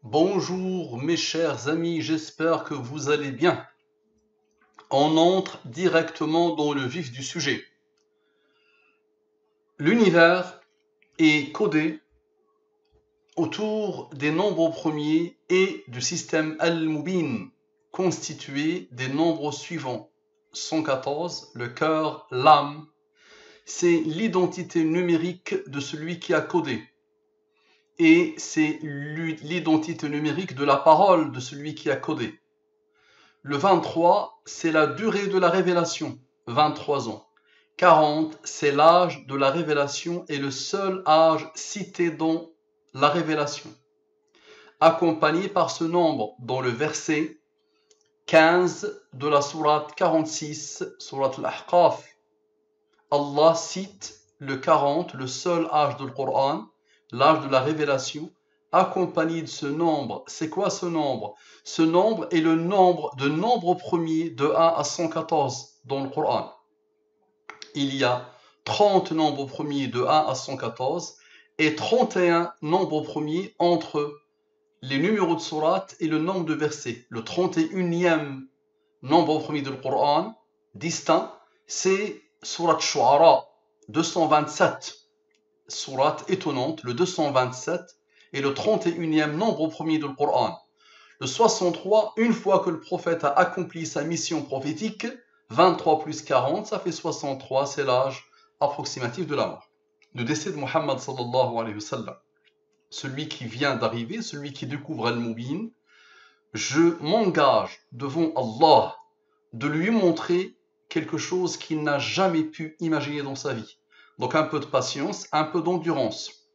Bonjour mes chers amis, j'espère que vous allez bien. On entre directement dans le vif du sujet. L'univers est codé autour des nombres premiers et du système Al-Mubin, constitué des nombres suivants. 114, le cœur, l'âme, c'est l'identité numérique de celui qui a codé. Et c'est l'identité numérique de la parole de celui qui a codé. Le 23, c'est la durée de la révélation, 23 ans. 40, c'est l'âge de la révélation et le seul âge cité dans la révélation. Accompagné par ce nombre dans le verset 15 de la sourate 46, sourate Al-Ahqaf. Allah cite le 40, le seul âge du Coran, l'âge de la révélation, accompagné de ce nombre. C'est quoi ce nombre? Ce nombre est le nombre de nombres premiers de 1 à 114 dans le Coran. Il y a 30 nombres premiers de 1 à 114 et 31 nombres premiers entre les numéros de sourate et le nombre de versets. Le 31e nombre premier du Coran, distinct, c'est sourate Shu'ara, 227. Sourate étonnante, le 227, et le 31e nombre premier du Coran. Le 63, une fois que le prophète a accompli sa mission prophétique, 23 plus 40, ça fait 63, c'est l'âge approximatif de la mort. Le décès de Muhammad sallallahu alayhi wa sallam. Celui qui vient d'arriver, celui qui découvre Al-Mubin, je m'engage devant Allah de lui montrer quelque chose qu'il n'a jamais pu imaginer dans sa vie. Donc un peu de patience, un peu d'endurance.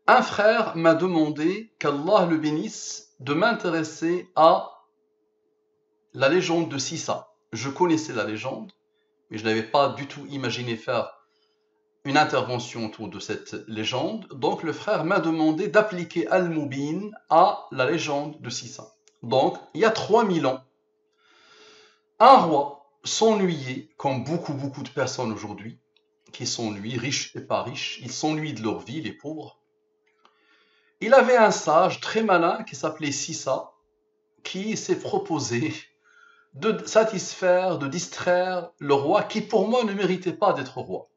Un frère m'a demandé, qu'Allah le bénisse, de m'intéresser à la légende de Sissa. Je connaissais la légende, mais je n'avais pas du tout imaginé faire une intervention autour de cette légende. Donc le frère m'a demandé d'appliquer Al-Mubin à la légende de Sissa. Donc, il y a 3000 ans, un roi s'ennuyait, comme beaucoup de personnes aujourd'hui, qui s'ennuient, riches et pas riches, ils s'ennuient de leur vie, les pauvres. Il avait un sage très malin qui s'appelait Sissa, qui s'est proposé de satisfaire, de distraire le roi, qui pour moi ne méritait pas d'être roi.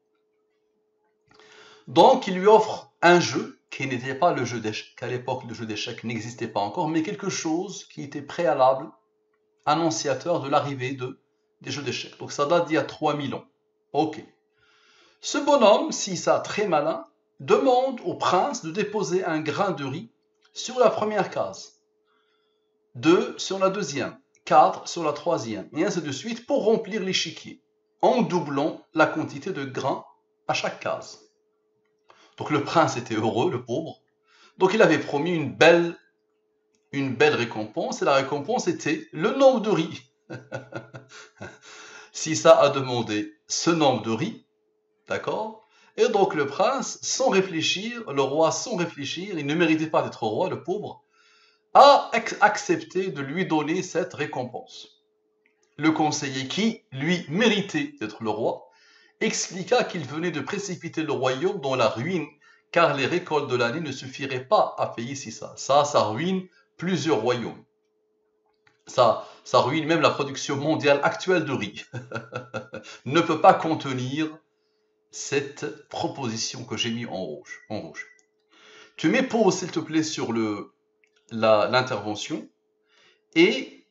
Donc il lui offre un jeu, qui n'était pas le jeu d'échecs, qu'à l'époque le jeu d'échecs n'existait pas encore, mais quelque chose qui était préalable, annonciateur de l'arrivée des jeux d'échecs. Donc ça date d'il y a 3000 ans. Ok. Ce bonhomme, Sissa, très malin, demande au prince de déposer un grain de riz sur la première case, 2 sur la deuxième, 4 sur la troisième, et ainsi de suite pour remplir l'échiquier, en doublant la quantité de grains à chaque case. Donc le prince était heureux, le pauvre. Donc il avait promis une belle récompense, et la récompense était le nombre de riz. Sissa a demandé ce nombre de riz, d'accord? Et donc le prince, sans réfléchir, le roi sans réfléchir, il ne méritait pas d'être roi, le pauvre, a accepté de lui donner cette récompense. Le conseiller qui, lui, méritait d'être le roi, expliqua qu'il venait de précipiter le royaume dans la ruine, car les récoltes de l'année ne suffiraient pas à payer Sissa. Ça ruine plusieurs royaumes. Ça ruine même la production mondiale actuelle de riz. Ne peut pas contenir cette proposition que j'ai mis en rouge. Tu mets pause, s'il te plaît, sur l'intervention. Et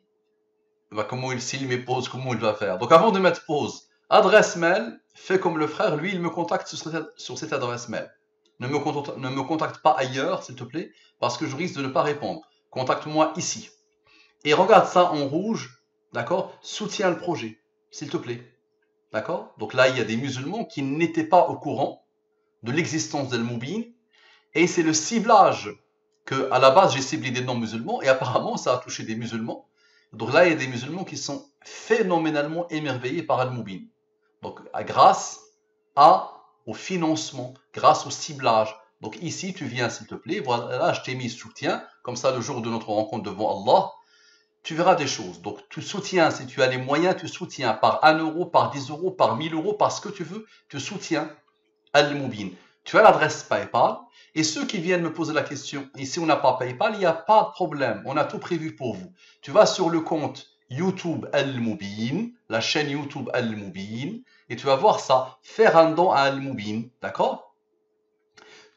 s'il met pause, comment il va faire? Donc avant de mettre pause, adresse mail, fais comme le frère, lui, il me contacte sur cette adresse mail. Ne me contacte pas ailleurs, s'il te plaît, parce que je risque de ne pas répondre. Contacte-moi ici. Et regarde ça en rouge, d'accord? Soutiens le projet, s'il te plaît. D'accord? Donc là, il y a des musulmans qui n'étaient pas au courant de l'existence d'Al-Mubin, et c'est le ciblage que, à la base, j'ai ciblé des non-musulmans, et apparemment, ça a touché des musulmans. Donc là, il y a des musulmans qui sont phénoménalement émerveillés par Al-Mubin. Donc, grâce au financement, grâce au ciblage. Donc ici, tu viens, s'il te plaît, voilà, je t'ai mis soutien, comme ça, le jour de notre rencontre devant Allah, tu verras des choses. Donc, tu soutiens, si tu as les moyens, tu soutiens par 1 euro, par 10 euros, par 1000 euros, par ce que tu veux, tu soutiens Al-Mubin. Tu as l'adresse PayPal. Et ceux qui viennent me poser la question, ici on n'a pas PayPal, il n'y a pas de problème. On a tout prévu pour vous. Tu vas sur le compte YouTube Al-Moubin, la chaîne YouTube Al-Moubin, et tu vas voir ça, faire un don à Al-Moubin, d'accord?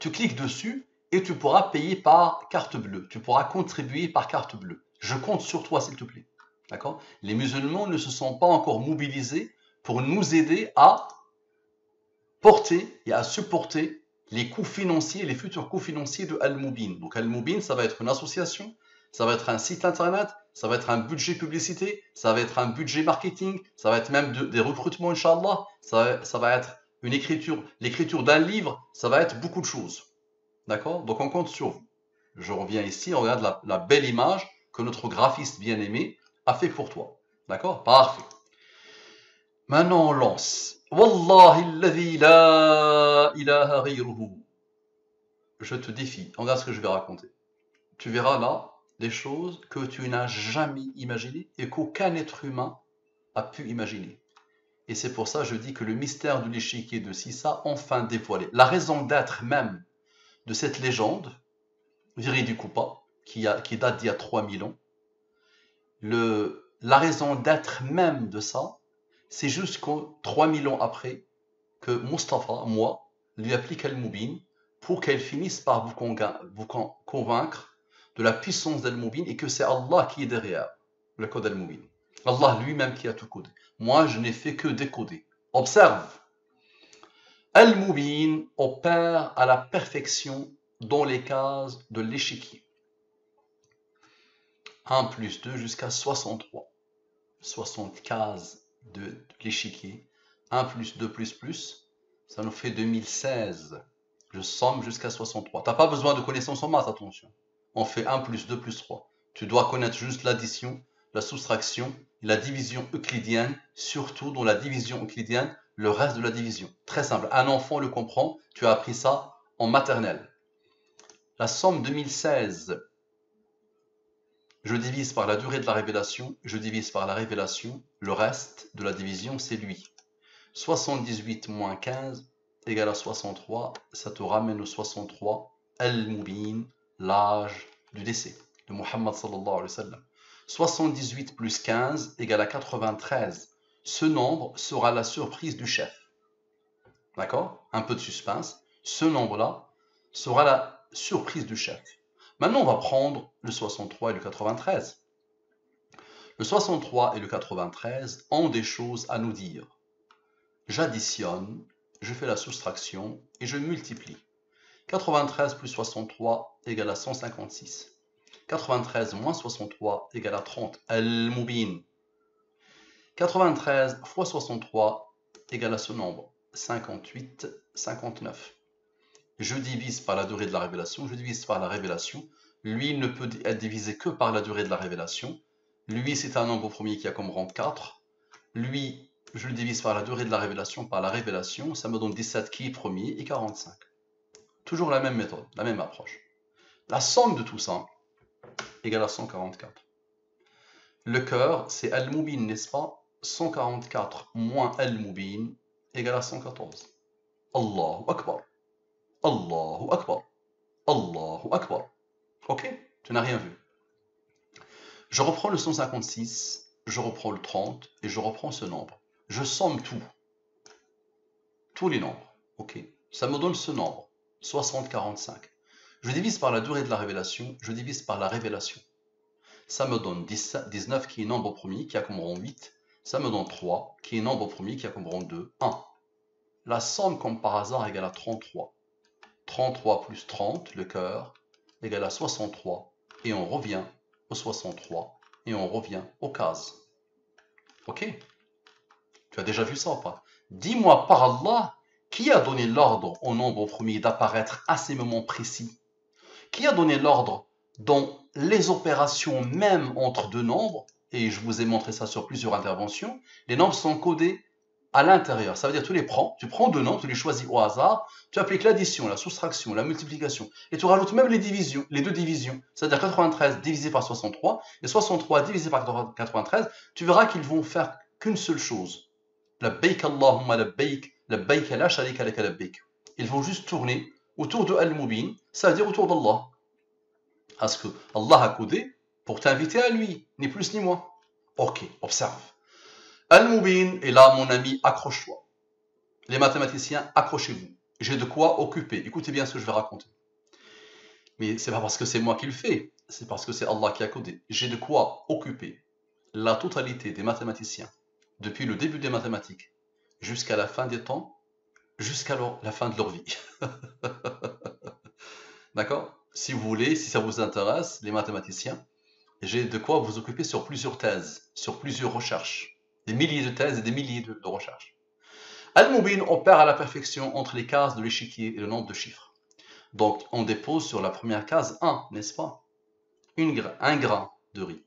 Tu cliques dessus et tu pourras payer par carte bleue. Tu pourras contribuer par carte bleue. Je compte sur toi, s'il te plaît. D'accord? Les musulmans ne se sont pas encore mobilisés pour nous aider à porter et à supporter les coûts financiers, les futurs coûts financiers de Al-Moubin. Donc Al-Moubin, ça va être une association, ça va être un site internet, ça va être un budget publicité, ça va être un budget marketing, ça va être même des recrutements, Inch'Allah, ça va être une écriture, l'écriture d'un livre, ça va être beaucoup de choses. D'accord? Donc on compte sur vous. Je reviens ici, on regarde la belle image que notre graphiste bien-aimé a fait pour toi. D'accord? Parfait. Maintenant on lance. Wallahi alladhi la ilaha ghayruhu. Je te défie. Regarde ce que je vais raconter. Tu verras là des choses que tu n'as jamais imaginées et qu'aucun être humain a pu imaginer. Et c'est pour ça que je dis que le mystère de l'échiquier de Sissa enfin dévoilé. La raison d'être même de cette légende, véridique ou pas, qui date d'il y a 3000 ans, la raison d'être même de ça, c'est juste que 3000 ans après, que Mustapha, moi, lui applique Al-Moubin pour qu'elle finisse par vous convaincre de la puissance d'Al-Moubin et que c'est Allah qui est derrière le code Al-Moubin. Allah lui-même qui a tout codé. Moi, je n'ai fait que décoder. Observe. Al-Moubin opère à la perfection dans les cases de l'échiquier. 1 plus 2 jusqu'à 63. 60 cases de l'échiquier. 1 plus 2 plus, ça nous fait 2016. Je somme jusqu'à 63. Tu n'as pas besoin de connaissances en maths, attention. On fait 1 plus 2 plus 3. Tu dois connaître juste l'addition, la soustraction, la division euclidienne, surtout dans la division euclidienne, le reste de la division. Très simple. Un enfant le comprend. Tu as appris ça en maternelle. La somme 2016, je divise par la durée de la révélation, je divise par la révélation, le reste de la division, c'est lui. 78 moins 15 égale à 63, ça te ramène au 63, Al-Moubin, l'âge du décès de Muhammad sallallahu alayhi wa sallam. 78 plus 15 égale à 93. Ce nombre sera la surprise du chef. D'accord? Un peu de suspense. Ce nombre-là sera la surprise du chef. Maintenant, on va prendre le 63 et le 93. Le 63 et le 93 ont des choses à nous dire. J'additionne, je fais la soustraction et je multiplie. 93 plus 63 égale à 156. 93 moins 63 égale à 30. Al-Moubin. 93 fois 63 égale à ce nombre. 58, 59. Je divise par la durée de la révélation, je divise par la révélation. Lui ne peut être divisé que par la durée de la révélation. Lui, c'est un nombre premier qui a comme rang 4. Lui, je le divise par la durée de la révélation, par la révélation. Ça me donne 17 qui est premier et 45. Toujours la même méthode, la même approche. La somme de tout ça égale à 144. Le cœur, c'est Al-Moubin, n'est-ce pas? 144 moins Al-Moubin égale à 114. Allahu Akbar. Allahu Akbar. Allahu Akbar. Ok? Tu n'as rien vu. Je reprends le 156, je reprends le 30 et je reprends ce nombre. Je somme tout. Tous les nombres. Ok? Ça me donne ce nombre. 60-45. Je divise par la durée de la révélation, je divise par la révélation. Ça me donne 19 qui est nombre premier, qui a comme rang 8. Ça me donne 3 qui est nombre premier, qui a comme rang 2, 1. La somme, comme par hasard, égale à 33. 33 plus 30, le cœur, égale à 63. Et on revient au 63. Et on revient aux cases. Ok? Tu as déjà vu ça ou pas? Dis-moi par Allah, qui a donné l'ordre au nombre premier d'apparaître à ces moments précis? Qui a donné l'ordre dans les opérations même entre deux nombres? Et je vous ai montré ça sur plusieurs interventions. Les nombres sont codés à l'intérieur. Ça veut dire que tu prends deux nombres, tu les choisis au hasard, tu appliques l'addition, la soustraction, la multiplication, et tu rajoutes même les divisions, les deux divisions. C'est-à-dire 93 divisé par 63 et 63 divisé par 93. Tu verras qu'ils vont faire qu'une seule chose. Labbaik Allahumma labbaik, labbaik la sharika laka labbaik. ils vont juste tourner autour de Al-Mubin, c'est-à-dire autour d'Allah. Parce que Allah a codé pour t'inviter à lui, ni plus ni moins. Ok, observe. Al-Mubin est là, mon ami, accroche-toi. Les mathématiciens, accrochez-vous. J'ai de quoi occuper. Écoutez bien ce que je vais raconter. Mais c'est pas parce que c'est moi qui le fais, c'est parce que c'est Allah qui a codé. J'ai de quoi occuper la totalité des mathématiciens, depuis le début des mathématiques, jusqu'à la fin des temps, jusqu'à la fin de leur vie. D'accord? Si vous voulez, si ça vous intéresse, les mathématiciens, j'ai de quoi vous occuper sur plusieurs thèses, sur plusieurs recherches. Des milliers de thèses et des milliers de recherches. Al-Mubin opère à la perfection entre les cases de l'échiquier et le nombre de chiffres. Donc, on dépose sur la première case 1, n'est-ce pas? Un grain de riz.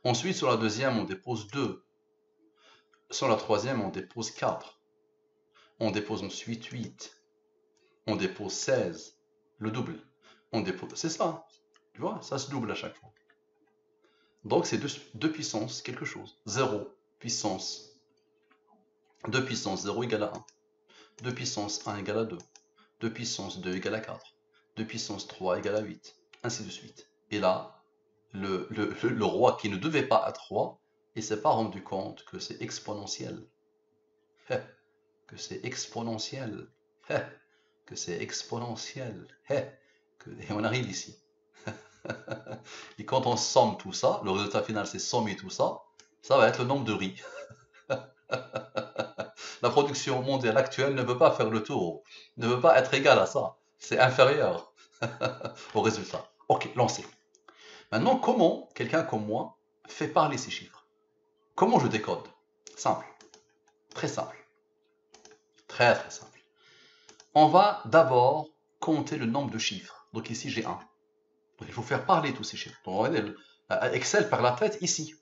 Ensuite, sur la deuxième, on dépose 2. Sur la troisième, on dépose 4. On dépose ensuite 8. On dépose 16. Le double. On dépose... C'est ça. Tu vois, ça se double à chaque fois. Donc, c'est 2 puissance quelque chose. 0 puissance 2 puissance 0 égale à 1. 2 puissance 1 égale à 2. 2 puissance 2 égale à 4. 2 puissance 3 égale à 8. Ainsi de suite. Et là, le roi qui ne devait pas être roi, il ne s'est pas rendu compte que c'est exponentiel. Que c'est exponentiel. Que c'est exponentiel. Et on arrive ici. Et quand on somme tout ça, le résultat final c'est sommer tout ça, ça va être le nombre de riz. La production mondiale actuelle ne veut pas faire le tour, ne veut pas être égale à ça. C'est inférieur au résultat. Ok, lancez. Maintenant, comment quelqu'un comme moi fait parler ces chiffres? Comment je décode? Simple. Très simple. Très très simple. On va d'abord compter le nombre de chiffres. Donc ici, j'ai 1. Donc il faut faire parler tous ces chiffres. Donc Excel perd la tête ici.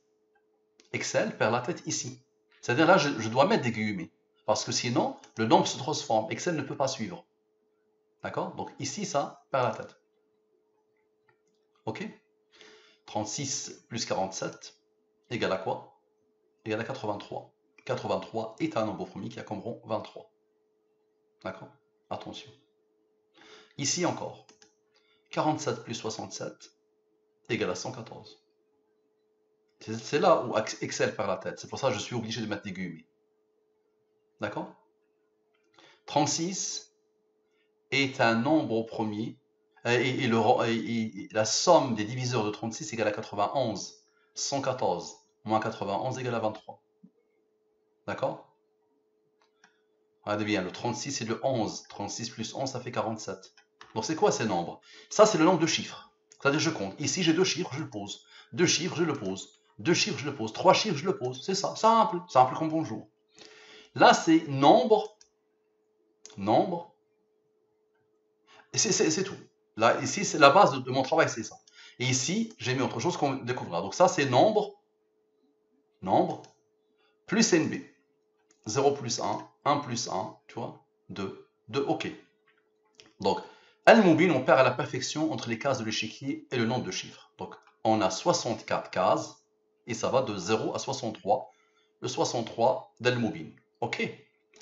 Excel perd la tête ici. C'est-à-dire là, je dois mettre des guillemets. Parce que sinon, le nombre se transforme. Excel ne peut pas suivre. D'accord? Donc ici, ça perd la tête. Ok? 36 plus 47 égale à quoi? Égale à 83. 83 est un nombre premier qui a comme rond 23. D'accord? Attention. Ici encore. 47 plus 67 égale à 114. C'est là où Excel perd la tête. C'est pour ça que je suis obligé de mettre des guillemets. D'accord? 36 est un nombre premier. Et la somme des diviseurs de 36 égale à 91. 114 moins 91 égale à 23. D'accord? Regardez bien, le 36 et le 11. 36 plus 11, ça fait 47. Donc c'est quoi ces nombres? Ça, c'est le nombre de chiffres. C'est-à-dire, je compte. Ici, j'ai 2 chiffres, je le pose. 2 chiffres, je le pose. 2 chiffres, je le pose. 3 chiffres, je le pose. C'est ça, simple. Simple comme bonjour. Là, c'est nombre. Nombre. Et c'est tout. Là, ici, c'est la base de mon travail, c'est ça. Et ici, j'ai mis autre chose qu'on découvrira. Donc ça, c'est nombre. Nombre. Plus NB. 0 plus 1. 1 plus 1. Tu vois? 2. 2, ok. Donc, Al-Mubin, on perd à la perfection entre les cases de l'échiquier et le nombre de chiffres. Donc, on a 64 cases, et ça va de 0 à 63, le 63 d'Al-Mubin. Ok?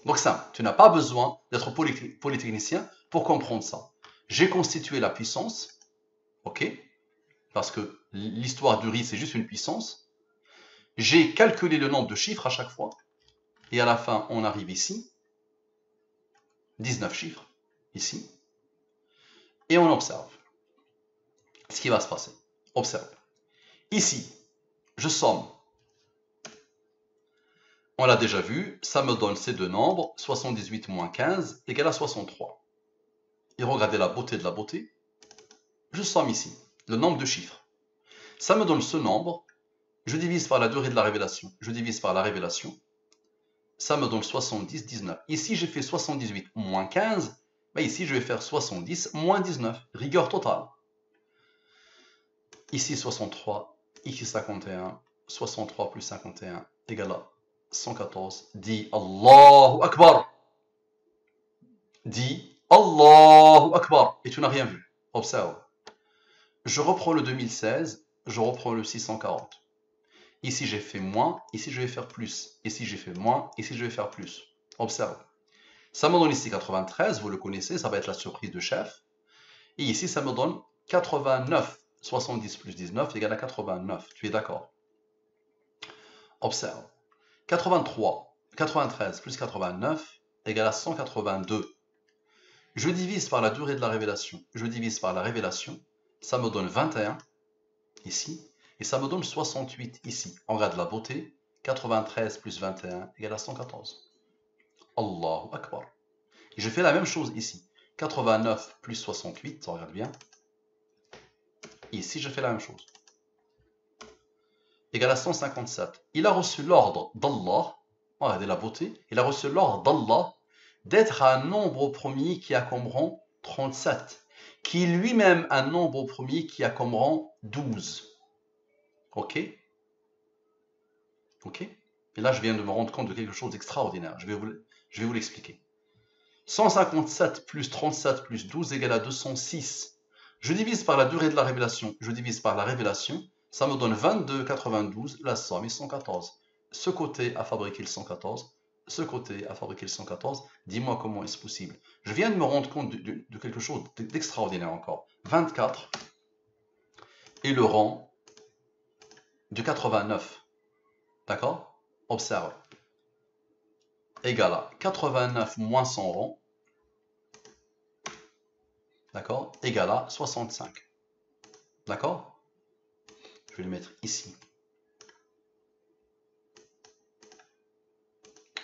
Donc ça, tu n'as pas besoin d'être polytechnicien pour comprendre ça. J'ai constitué la puissance, ok? Parce que l'histoire du riz, c'est juste une puissance. J'ai calculé le nombre de chiffres à chaque fois, et à la fin, on arrive ici, 19 chiffres, ici, et on observe ce qui va se passer. Observe. Ici, je somme. On l'a déjà vu, ça me donne ces deux nombres, 78 moins 15 égale à 63. Et regardez la beauté de la beauté. Je somme ici le nombre de chiffres. Ça me donne ce nombre. Je divise par la durée de la révélation. Je divise par la révélation. Ça me donne 70, 19. Ici, j'ai fait 78 moins 15. Mais ici, je vais faire 70 moins 19. Rigueur totale. Ici, 63. Ici, 51. 63 plus 51 égale à 114. Dis Allahu Akbar. Dis Allahu Akbar. Et tu n'as rien vu. Observe. Je reprends le 2016. Je reprends le 640. Ici, j'ai fait moins. Ici, je vais faire plus. Ici, j'ai fait moins. Ici, je vais faire plus. Observe. Ça me donne ici 93, vous le connaissez, ça va être la surprise de chef. Et ici, ça me donne 89. 70 plus 19 égale à 89. Tu es d'accord? Observe. 83, 93 plus 89 égale à 182. Je divise par la durée de la révélation. Je divise par la révélation. Ça me donne 21 ici. Et ça me donne 68 ici. On regarde la beauté. 93 plus 21 égale à 114. Allahu Akbar. Et je fais la même chose ici. 89 plus 68, on regarde bien. Ici, je fais la même chose. Égale à 157. Il a reçu l'ordre d'Allah. Regardez la beauté. Il a reçu l'ordre d'Allah d'être un nombre premier qui a comme rang 37. Qui est lui-même un nombre premier qui a comme rang 12. Ok? Ok? Et là, je viens de me rendre compte de quelque chose d'extraordinaire. Je vais vous l'expliquer. 157 plus 37 plus 12 égale à 206. Je divise par la durée de la révélation. Je divise par la révélation. Ça me donne 22, 92. La somme est 114. Ce côté a fabriqué le 114. Ce côté a fabriqué le 114. Dis-moi comment est-ce possible. Je viens de me rendre compte de quelque chose d'extraordinaire encore. 24 est le rang de 89. D'accord? Observe. Égal à 89 moins 100 rangs. D'accord? Égal à 65. D'accord? Je vais le mettre ici.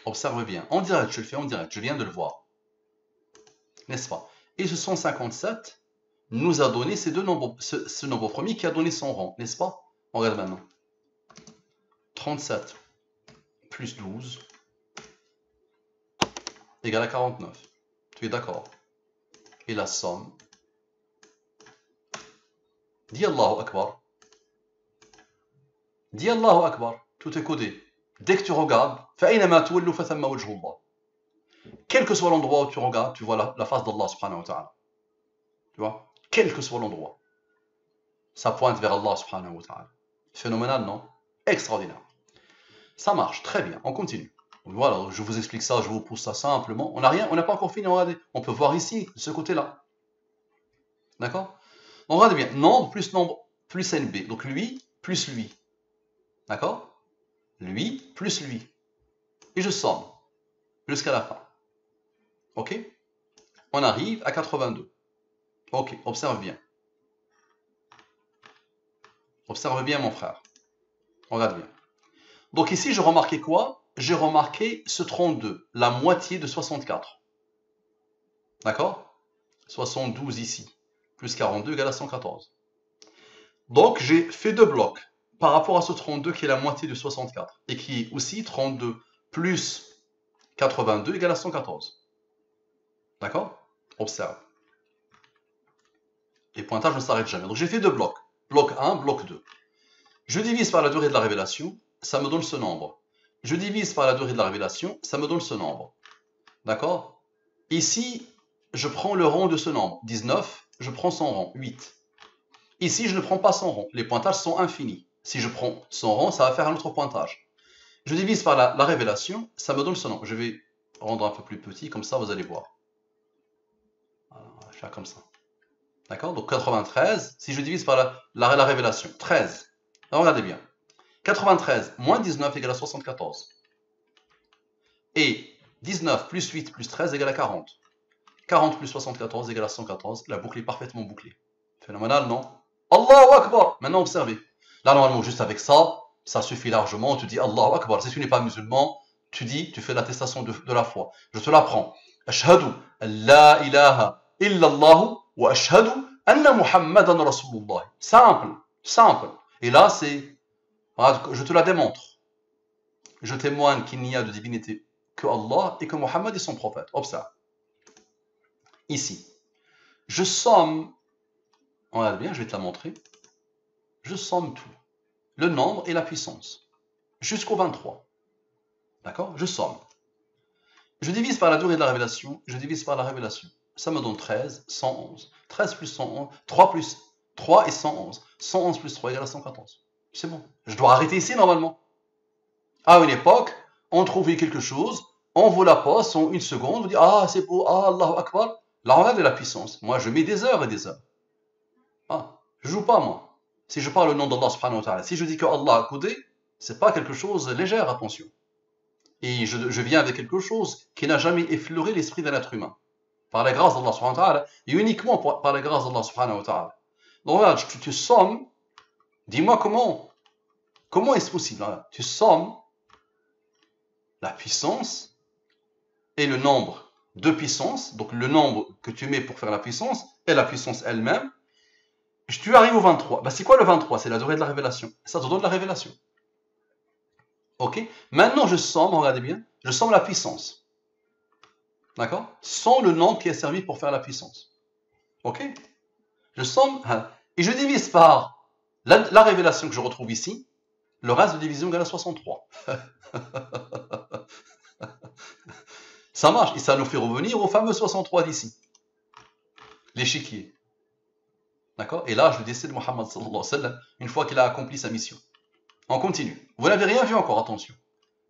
Observe bien. En direct, je le fais en direct. Je viens de le voir. N'est-ce pas? Et ce 157 nous a donné ces deux nombres, ce nombre premier qui a donné son rang. N'est-ce pas? On regarde maintenant. 37 plus 12 égale à 49. Tu es d'accord? Et la somme. Dis Allahu Akbar. Dis Allahu Akbar. Tout est codé. Dès que tu regardes, quel que soit l'endroit où tu regardes, tu vois la face d'Allah subhanahu wa ta'ala. Tu vois? Quel que soit l'endroit. Ça pointe vers Allah subhanahu wa ta'ala. Phénoménal, non? Extraordinaire. Ça marche, très bien, on continue. Voilà, je vous explique ça, je vous pousse ça simplement. On n'a pas encore fini, regardez. On peut voir ici, de ce côté-là. D'accord? On regarde bien, nombre plus NB. Donc lui plus lui. D'accord? Lui plus lui. Et je somme jusqu'à la fin. Ok? On arrive à 82. Ok, observe bien. Observe bien, mon frère. Regarde bien. Donc ici, je remarquais quoi? J'ai remarqué ce 32, la moitié de 64. D'accord? 72 ici, plus 42 égale à 114. Donc j'ai fait deux blocs par rapport à ce 32 qui est la moitié de 64 et qui est aussi 32 plus 82 égale à 114. D'accord? Observe. Les pointages ne s'arrêtent jamais. Donc j'ai fait deux blocs. Bloc 1, bloc 2. Je divise par la durée de la révélation, ça me donne ce nombre. Je divise par la durée de la révélation, ça me donne ce nombre. D'accord? Ici, je prends le rang de ce nombre. 19, je prends son rang. 8. Ici, je ne prends pas son rang. Les pointages sont infinis. Si je prends son rang, ça va faire un autre pointage. Je divise par la révélation, ça me donne ce nombre. Je vais rendre un peu plus petit, comme ça, vous allez voir. Voilà, on va faire comme ça. D'accord? Donc 93, si je divise par la révélation, 13. Alors regardez bien. 93 moins 19 égale à 74. Et 19 plus 8 plus 13 égale à 40. 40 plus 74 égale à 114. La boucle est parfaitement bouclée. Phénoménal, non? Allahu Akbar. Maintenant, observez. Là, normalement, juste avec ça, ça suffit largement. On te dit Allahu Akbar. Si tu n'es pas musulman, tu fais l'attestation de la foi. Je te l'apprends. Ashhadu la ilaha illallah wa ashhadu anna Muhammadan Rasulullah. Simple, simple. Et là, je te la démontre. Je témoigne qu'il n'y a de divinité que Allah et que Muhammad est son prophète. Observe. Ici. Je somme. On regarde bien, je vais te la montrer. Je somme tout. Le nombre et la puissance. Jusqu'au 23. D'accord? Je somme. Je divise par la durée de la révélation. Je divise par la révélation. Ça me donne 13, 111. 13 plus 111. 3 plus 3 et 111. 111 plus 3 égale à 114. C'est bon. Je dois arrêter ici normalement. À une époque, on trouvait quelque chose. on vous la pose en une seconde, vous dites ah c'est beau, ah Allahu Akbar. Là on a de la puissance. Moi je mets des heures et des heures. Ah, je joue pas moi. Si je parle le nom d'Allah subhanahu wa ta'ala, si je dis que Allah a coudé, c'est pas quelque chose de léger, attention. Et je viens avec quelque chose qui n'a jamais effleuré l'esprit d'un être humain. Par la grâce d'Allah subhanahu wa ta'ala, et uniquement par la grâce d'Allah subhanahu wa ta'ala. Donc voilà, tu sommes, dis-moi comment est-ce possible? Voilà. Tu sommes la puissance et le nombre de puissance, donc le nombre que tu mets pour faire la puissance, et la puissance elle-même. Tu arrives au 23. Ben, c'est quoi le 23? C'est la durée de la révélation. Ça te donne la révélation. Ok? Maintenant, je somme, regardez bien, je somme la puissance. D'accord? Sans le nombre qui est servi pour faire la puissance. Ok? Je somme, et je divise par la révélation que je retrouve ici, le reste de division égale à 63. Ça marche, et ça nous fait revenir au fameux 63 d'ici. L'échiquier. D'accord? Et là, je décide Mohammed sallallahu alayhi wa sallam, une fois qu'il a accompli sa mission. On continue. Vous n'avez rien vu encore, attention.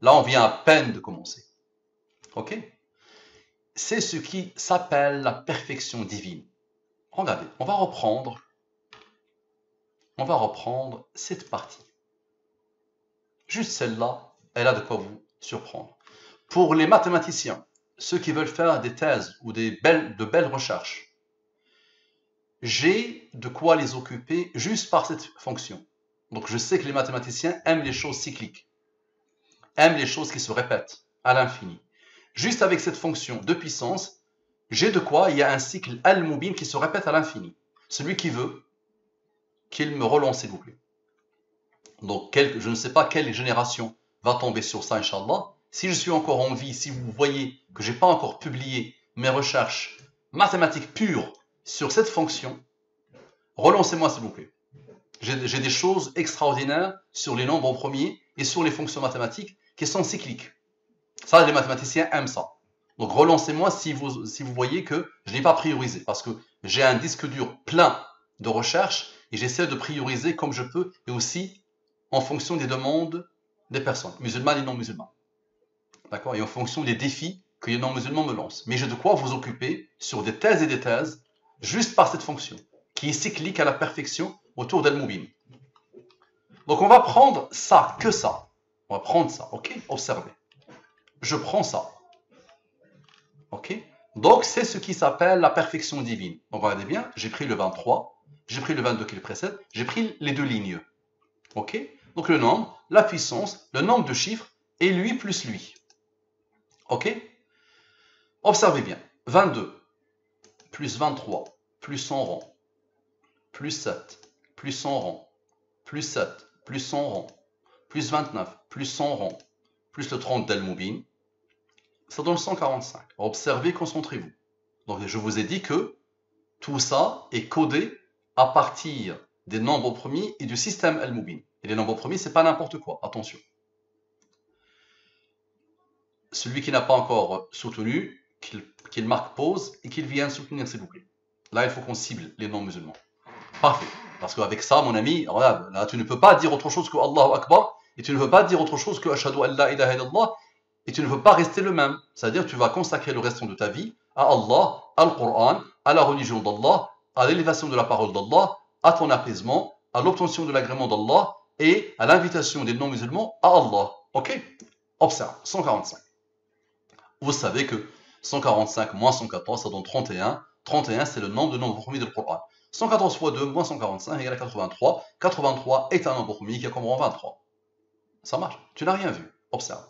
Là, on vient à peine de commencer. Ok? C'est ce qui s'appelle la perfection divine. Regardez, on va reprendre cette partie. Juste celle-là, elle a de quoi vous surprendre. Pour les mathématiciens, ceux qui veulent faire des thèses ou de belles recherches, j'ai de quoi les occuper juste par cette fonction. Donc je sais que les mathématiciens aiment les choses cycliques, aiment les choses qui se répètent à l'infini. Juste avec cette fonction de puissance, j'ai de quoi, il y a un cycle al-mubin qui se répète à l'infini. Celui qui veut, qu'il me relance s'il vous plaît. Donc je ne sais pas quelle génération va tomber sur ça, Inch'Allah. Si je suis encore en vie, si vous voyez que je n'ai pas encore publié mes recherches mathématiques pures sur cette fonction, relancez-moi s'il vous plaît. J'ai des choses extraordinaires sur les nombres premiers et sur les fonctions mathématiques qui sont cycliques. Ça, les mathématiciens aiment ça. Donc relancez-moi si vous voyez que je n'ai pas priorisé, parce que j'ai un disque dur plein de recherches et j'essaie de prioriser comme je peux, et aussi en fonction des demandes des personnes, musulmanes et non musulmanes. D'accord? Et en fonction des défis que les non-musulmans me lancent. Mais j'ai de quoi vous occuper sur des thèses et des thèses, juste par cette fonction, qui est cyclique à la perfection autour d'Al-Mubin. Donc on va prendre ça, que ça. On va prendre ça, ok? Observez. Je prends ça. Ok? Donc c'est ce qui s'appelle la perfection divine. Donc regardez bien, j'ai pris le 23, j'ai pris le 22 qui le précède, j'ai pris les deux lignes. Ok? Donc le nombre, la puissance, le nombre de chiffres, et lui plus lui. Ok? Observez bien. 22 plus 23 plus 100 rangs, plus 7 plus 100 rangs, plus 7 plus 100 rangs, plus 29 plus 100 rangs, plus le 30 d'Al-Mubin, ça donne 145. Observez, concentrez-vous. Donc je vous ai dit que tout ça est codé à partir des nombres premiers et du système Al-Mubin. Et les nombres premiers, c'est pas n'importe quoi, attention. Celui qui n'a pas encore soutenu, qu'il marque pause et qu'il vienne soutenir, s'il vous plaît. Là, il faut qu'on cible les non-musulmans. Parfait. Parce qu'avec ça, mon ami, regarde, là, tu ne peux pas dire autre chose que Allahu Akbar, et tu ne veux pas dire autre chose que Ashhadu an la ilaha illallah, et tu ne veux pas rester le même. C'est-à-dire que tu vas consacrer le restant de ta vie à Allah, à Coran, à la religion d'Allah, à l'élévation de la parole d'Allah, à ton apaisement, à l'obtention de l'agrément d'Allah, et à l'invitation des non-musulmans à Allah. Ok? Observe, 145. Vous savez que 145 moins 114, ça donne 31. 31, c'est le nombre de nombres premiers du Coran. 114 fois 2 moins 145 égale à 83. 83 est un nombre premier qui a comme rang 23. Ça marche. Tu n'as rien vu. Observe.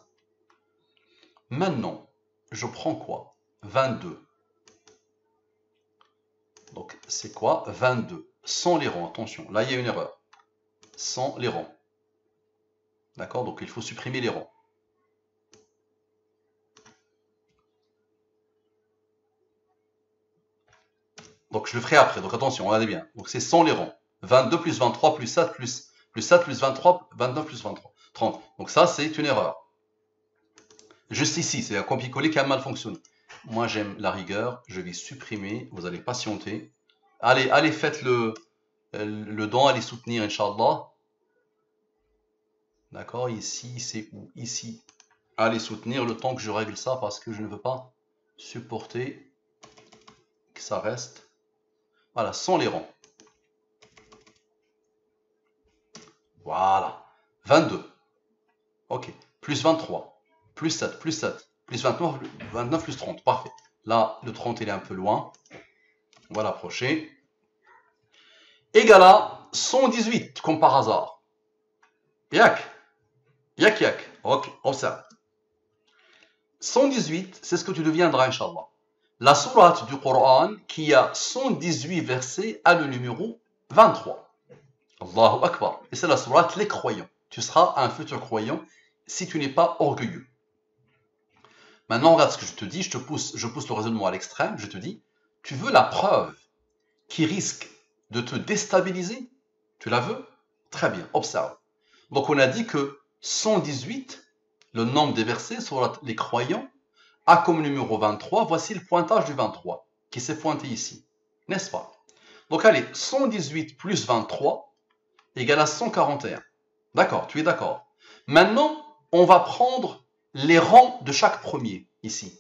Maintenant, je prends quoi? 22. Donc, c'est quoi? 22. Sans les rangs. Attention, là, il y a une erreur. Sans les rangs. D'accord? Donc, il faut supprimer les rangs. Donc je le ferai après, donc attention, regardez bien. Donc c'est sans les rangs. 22 plus 23 plus 7 plus 7 plus 23, 29 plus 23, 30. Donc ça c'est une erreur. Juste ici, c'est un copier-coller qui a mal fonctionné. Moi j'aime la rigueur, je vais supprimer, vous allez patienter. Allez, faites le don, allez soutenir, Inch'Allah. D'accord, ici c'est où? Ici. Allez soutenir le temps que je règle ça parce que je ne veux pas supporter que ça reste. Voilà, sans les rangs. Voilà. 22. Ok. Plus 23. Plus 7. Plus 7. Plus 29. 29 plus 30. Parfait. Là, le 30, il est un peu loin. On va l'approcher. Égal à 118, comme par hasard. Yak. Yak, yak. Ok, observe. 118, c'est ce que tu deviendras, Inch'Allah. La sourate du Coran qui a 118 versets a le numéro 23. Allahu Akbar. Et c'est la sourate les croyants. Tu seras un futur croyant si tu n'es pas orgueilleux. Maintenant, regarde ce que je te dis. Je pousse le raisonnement à l'extrême. Je te dis, tu veux la preuve qui risque de te déstabiliser? Tu la veux? Très bien, observe. Donc on a dit que 118, le nombre des versets sur les croyants, a comme numéro 23. Voici le pointage du 23 qui s'est pointé ici. N'est-ce pas? Donc allez, 118 plus 23 égale à 141. D'accord, tu es d'accord. Maintenant, on va prendre les rangs de chaque premier ici.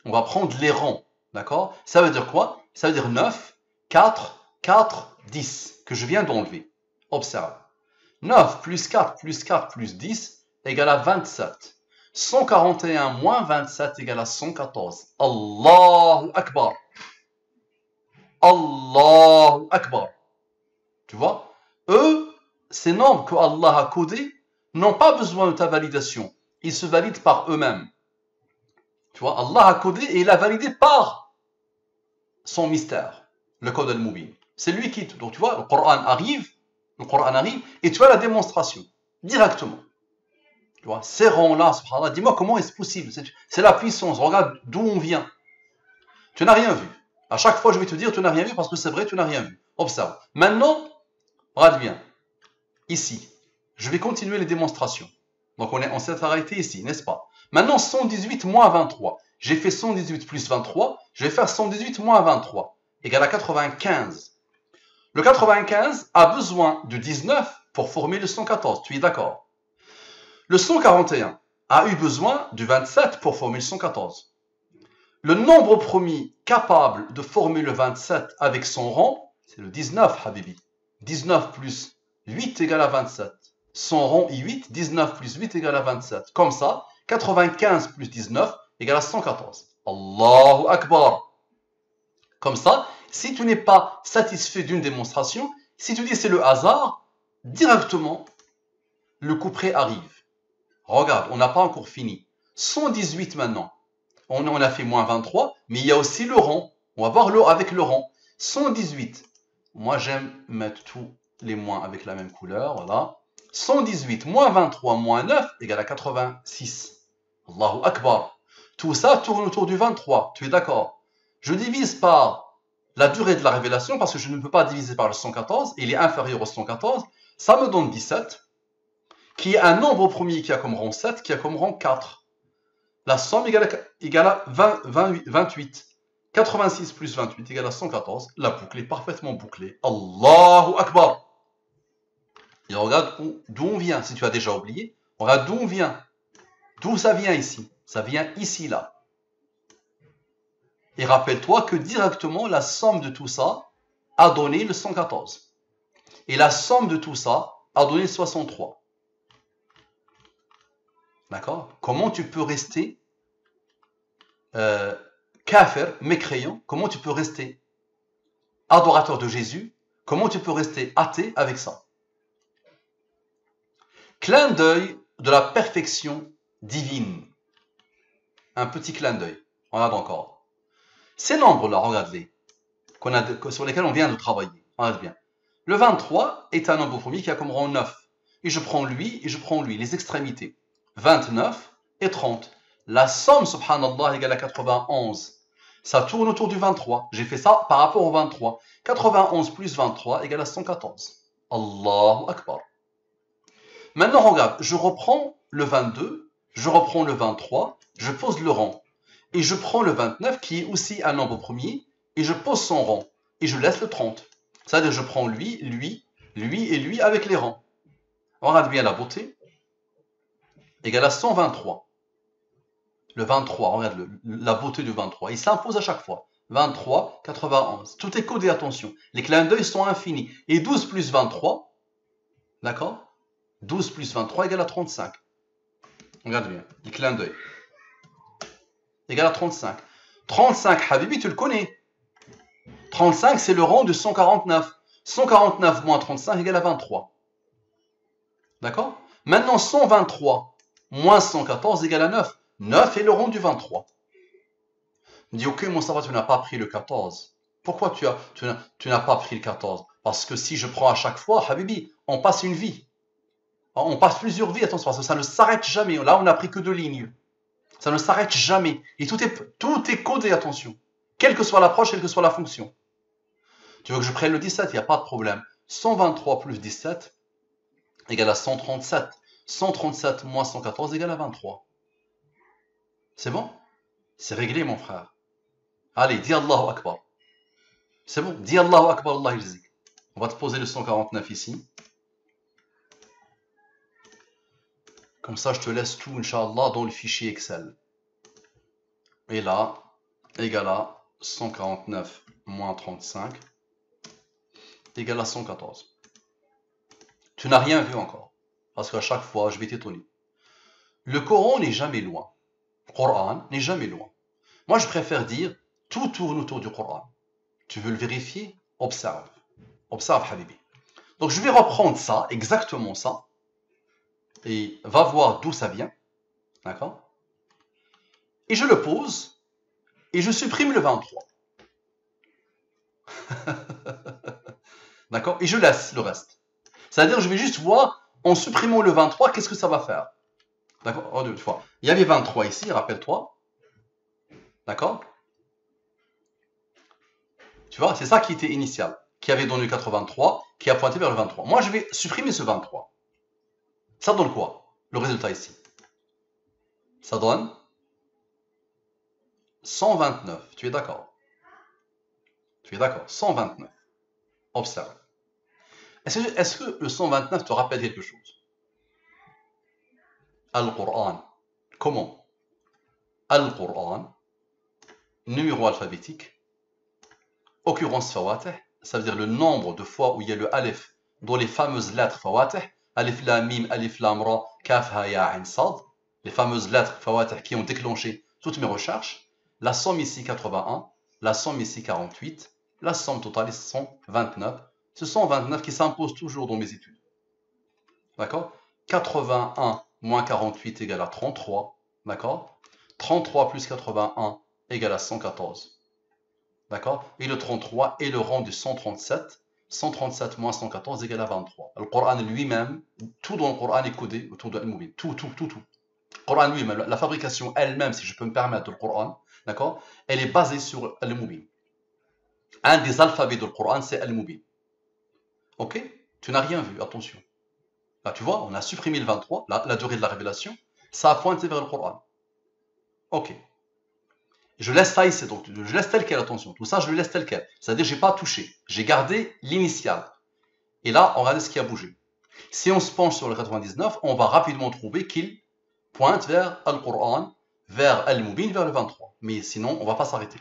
On va prendre les rangs. D'accord? Ça veut dire quoi? Ça veut dire 9, 4, 4, 10 que je viens d'enlever. Observe. 9 plus 4 plus 4 plus 10 égale à 27. 141 moins 27 égale à 114. Allahu Akbar. Allahu Akbar. Tu vois? Eux, ces nombres que Allah a codés n'ont pas besoin de ta validation. Ils se valident par eux-mêmes. Tu vois? Allah a codé et il a validé par son mystère, le code al-Mubin. C'est lui qui... Donc tu vois, le Coran arrive et tu as la démonstration directement. Tu vois, ces rangs-là, subhanallah, dis-moi comment est-ce possible? C'est la puissance, regarde d'où on vient. Tu n'as rien vu. À chaque fois, je vais te dire, tu n'as rien vu parce que c'est vrai, tu n'as rien vu. Observe. Maintenant, regarde bien. Ici, je vais continuer les démonstrations. Donc on s'est arrêté ici, n'est-ce pas? Maintenant, 118 moins 23. J'ai fait 118 plus 23. Je vais faire 118 moins 23. Égale à 95. Le 95 a besoin de 19 pour former le 114. Tu es d'accord? Le 141 a eu besoin de 27 pour former le 114. Le nombre premier capable de former le 27 avec son rang, c'est le 19, Habibi. 19 plus 8 égale à 27. Son rang est 8, 19 plus 8 égale à 27. Comme ça, 95 plus 19 égale à 114. Allahu Akbar. Comme ça, si tu n'es pas satisfait d'une démonstration, si tu dis c'est le hasard, directement, le couperet arrive. Regarde, on n'a pas encore fini. 118 maintenant. On a fait moins 23, mais il y a aussi le rang. On va voir avec le rang. 118. Moi, j'aime mettre tous les moins avec la même couleur. Voilà. 118 moins 23 moins 9 égale à 86. Allahu Akbar. Tout ça tourne autour du 23. Tu es d'accord? Je divise par la durée de la révélation parce que je ne peux pas diviser par le 114. Il est inférieur au 114. Ça me donne 17. Qui est un nombre premier qui a comme rang 7, qui a comme rang 4. La somme égale à 28. 86 plus 28 égale à 114. La boucle est parfaitement bouclée. Allahu Akbar. Et regarde d'où on vient. Si tu as déjà oublié, regarde d'où on vient. D'où ça vient ici? Ça vient ici, là. Et rappelle-toi que directement, la somme de tout ça a donné le 114. Et la somme de tout ça a donné le 63. D'accord? Comment tu peux rester kafir, mécréant? Comment tu peux rester adorateur de Jésus? Comment tu peux rester athée avec ça? Clin d'œil de la perfection divine. Un petit clin d'œil. Regarde encore. Ces nombres-là, regarde-les, sur lesquels on vient de travailler. Regarde bien. Le 23 est un nombre premier qui a comme rang 9. Et je prends lui, les extrémités. 29 et 30. La somme, subhanallah, égale à 91. Ça tourne autour du 23. J'ai fait ça par rapport au 23. 91 plus 23 égale à 114. Allahu Akbar. Maintenant, regarde, je reprends le 22, je reprends le 23, je pose le rang. Et je prends le 29, qui est aussi un nombre premier, et je pose son rang. Et je laisse le 30. C'est-à-dire, je prends lui et lui avec les rangs. Regarde bien la beauté. Égale à 123. Le 23, regarde la beauté du 23. Il s'impose à chaque fois. 23, 91. Tout est codé, attention. Les clins d'œil sont infinis. Et 12 plus 23, d'accord? 12 plus 23 égale à 35. Regarde bien, les clins d'œil. Égale à 35. 35, Habibi, tu le connais. 35, c'est le rang de 149. 149 moins 35 égale à 23. D'accord? Maintenant, 123 moins 114 égale à 9. 9 est le rang du 23. Il dit, ok, mon savoir, tu n'as pas pris le 14. Pourquoi tu n'as pas pris le 14? Parce que si je prends à chaque fois, Habibi, on passe une vie. On passe plusieurs vies, attention, parce que ça ne s'arrête jamais. Là, on n'a pris que 2 lignes. Ça ne s'arrête jamais. Et tout est codé, attention. Quelle que soit l'approche, quelle que soit la fonction. Tu veux que je prenne le 17? Il n'y a pas de problème. 123 plus 17 égale à 137. 137 moins 114 égale à 23. C'est bon? C'est réglé, mon frère. Allez, dis Allahu Akbar. C'est bon? Dis Allahu Akbar, Allah yajzik. On va te poser le 149 ici. Comme ça, je te laisse tout, Inch'Allah, dans le fichier Excel. Et là, égale à 149 moins 35 égale à 114. Tu n'as rien vu encore. Parce qu'à chaque fois, je vais t'étonner. Le Coran n'est jamais loin. Le Coran n'est jamais loin. Moi, je préfère dire, tout tourne autour du Coran. Tu veux le vérifier? Observe. Observe, Habibi. Donc, je vais reprendre ça, exactement ça. Et va voir d'où ça vient. D'accord? Et je le pose. Et je supprime le 23. D'accord? Et je laisse le reste. C'est-à-dire, je vais juste voir, en supprimant le 23, qu'est-ce que ça va faire? D'accord? Oh, deux fois. Il y avait 23 ici, rappelle-toi. D'accord? Tu vois, c'est ça qui était initial, qui avait donné 83, qui a pointé vers le 23. Moi, je vais supprimer ce 23. Ça donne quoi? Le résultat ici. Ça donne 129. Tu es d'accord? Tu es d'accord? 129. Observe. Est-ce que le 129 te rappelle quelque chose? Al-Qur'an. Comment? Al-Qur'an, numéro alphabétique, occurrence fawatih, ça veut dire le nombre de fois où il y a le alif dans les fameuses lettres fawatih, alif lam mim, alif lam ra, kaf ha ya ain sad, les fameuses lettres fawatih qui ont déclenché toutes mes recherches. La somme ici 81, la somme ici 48, la somme totale est 129. Ce sont 29 qui s'imposent toujours dans mes études. D'accord? 81 moins 48 égale à 33. D'accord? 33 plus 81 égale à 114. D'accord? Et le 33 est le rang du 137. 137 moins 114 égale à 23. Le Coran lui-même, tout dans le Coran est codé autour de Al-Mubin. Tout. Le Coran lui-même, la fabrication elle-même, si je peux me permettre, du Coran, d'accord? Elle est basée sur Al-Mubin. Un des alphabets du Coran, c'est Al-Mubin. Ok? Tu n'as rien vu, attention. Là, tu vois, on a supprimé le 23, la durée de la révélation, ça a pointé vers le Coran. Ok. Je laisse ça ici, donc je laisse tel quel, attention. Tout ça, je le laisse tel quel. C'est-à-dire, je n'ai pas touché. J'ai gardé l'initial. Et là, on regarde ce qui a bougé. Si on se penche sur le 99, on va rapidement trouver qu'il pointe vers Al-Qur'an, vers Al-Mubin, vers le 23. Mais sinon, on ne va pas s'arrêter.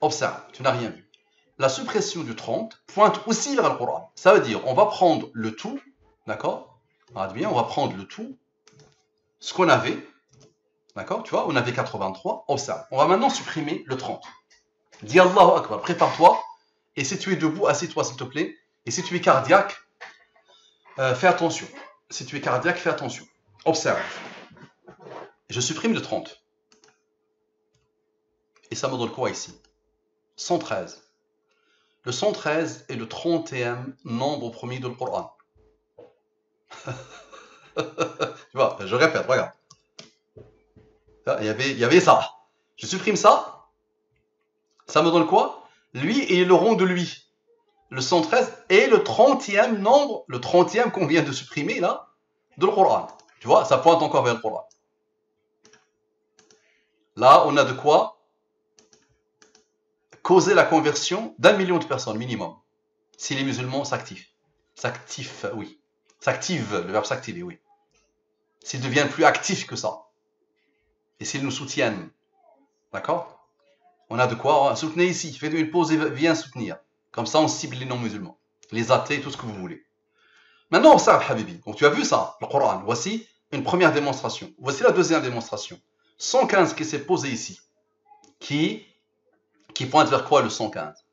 Observe, tu n'as rien vu. La suppression du 30 pointe aussi vers Al-Qur'an. Ça veut dire, on va prendre le tout, d'accord? Regarde bien, on va prendre le tout, ce qu'on avait, d'accord? Tu vois, on avait 83, observe. On va maintenant supprimer le 30. Dis Allahu Akbar, prépare-toi. Et si tu es debout, assieds-toi s'il te plaît. Et si tu es cardiaque, fais attention. Si tu es cardiaque, fais attention. Observe. Je supprime le 30. Et ça me donne quoi ici? 113. Le 113 est le 30e nombre premier de le Coran. Tu vois, je répète, regarde. Il y avait ça. Je supprime ça. Ça me donne quoi? Lui et le rond de lui. Le 113 est le 30e nombre, le 30e qu'on vient de supprimer là, de le Coran. Tu vois, ça pointe encore vers le Coran. Là, on a de quoi causer la conversion d'1 million de personnes minimum. Si les musulmans s'activent. S'activent, oui. S'activent, le verbe s'activer, oui. S'ils deviennent plus actifs que ça. et s'ils nous soutiennent. D'accord? On a de quoi, soutenez ici, faites une pause et viens soutenir. Comme ça, on cible les non-musulmans, les athées, tout ce que vous voulez. Maintenant, observe, Habibi. Donc, tu as vu ça, le Coran. Voici une première démonstration. Voici la deuxième démonstration. 115 qui s'est posé ici. Qui pointe vers quoi le 115?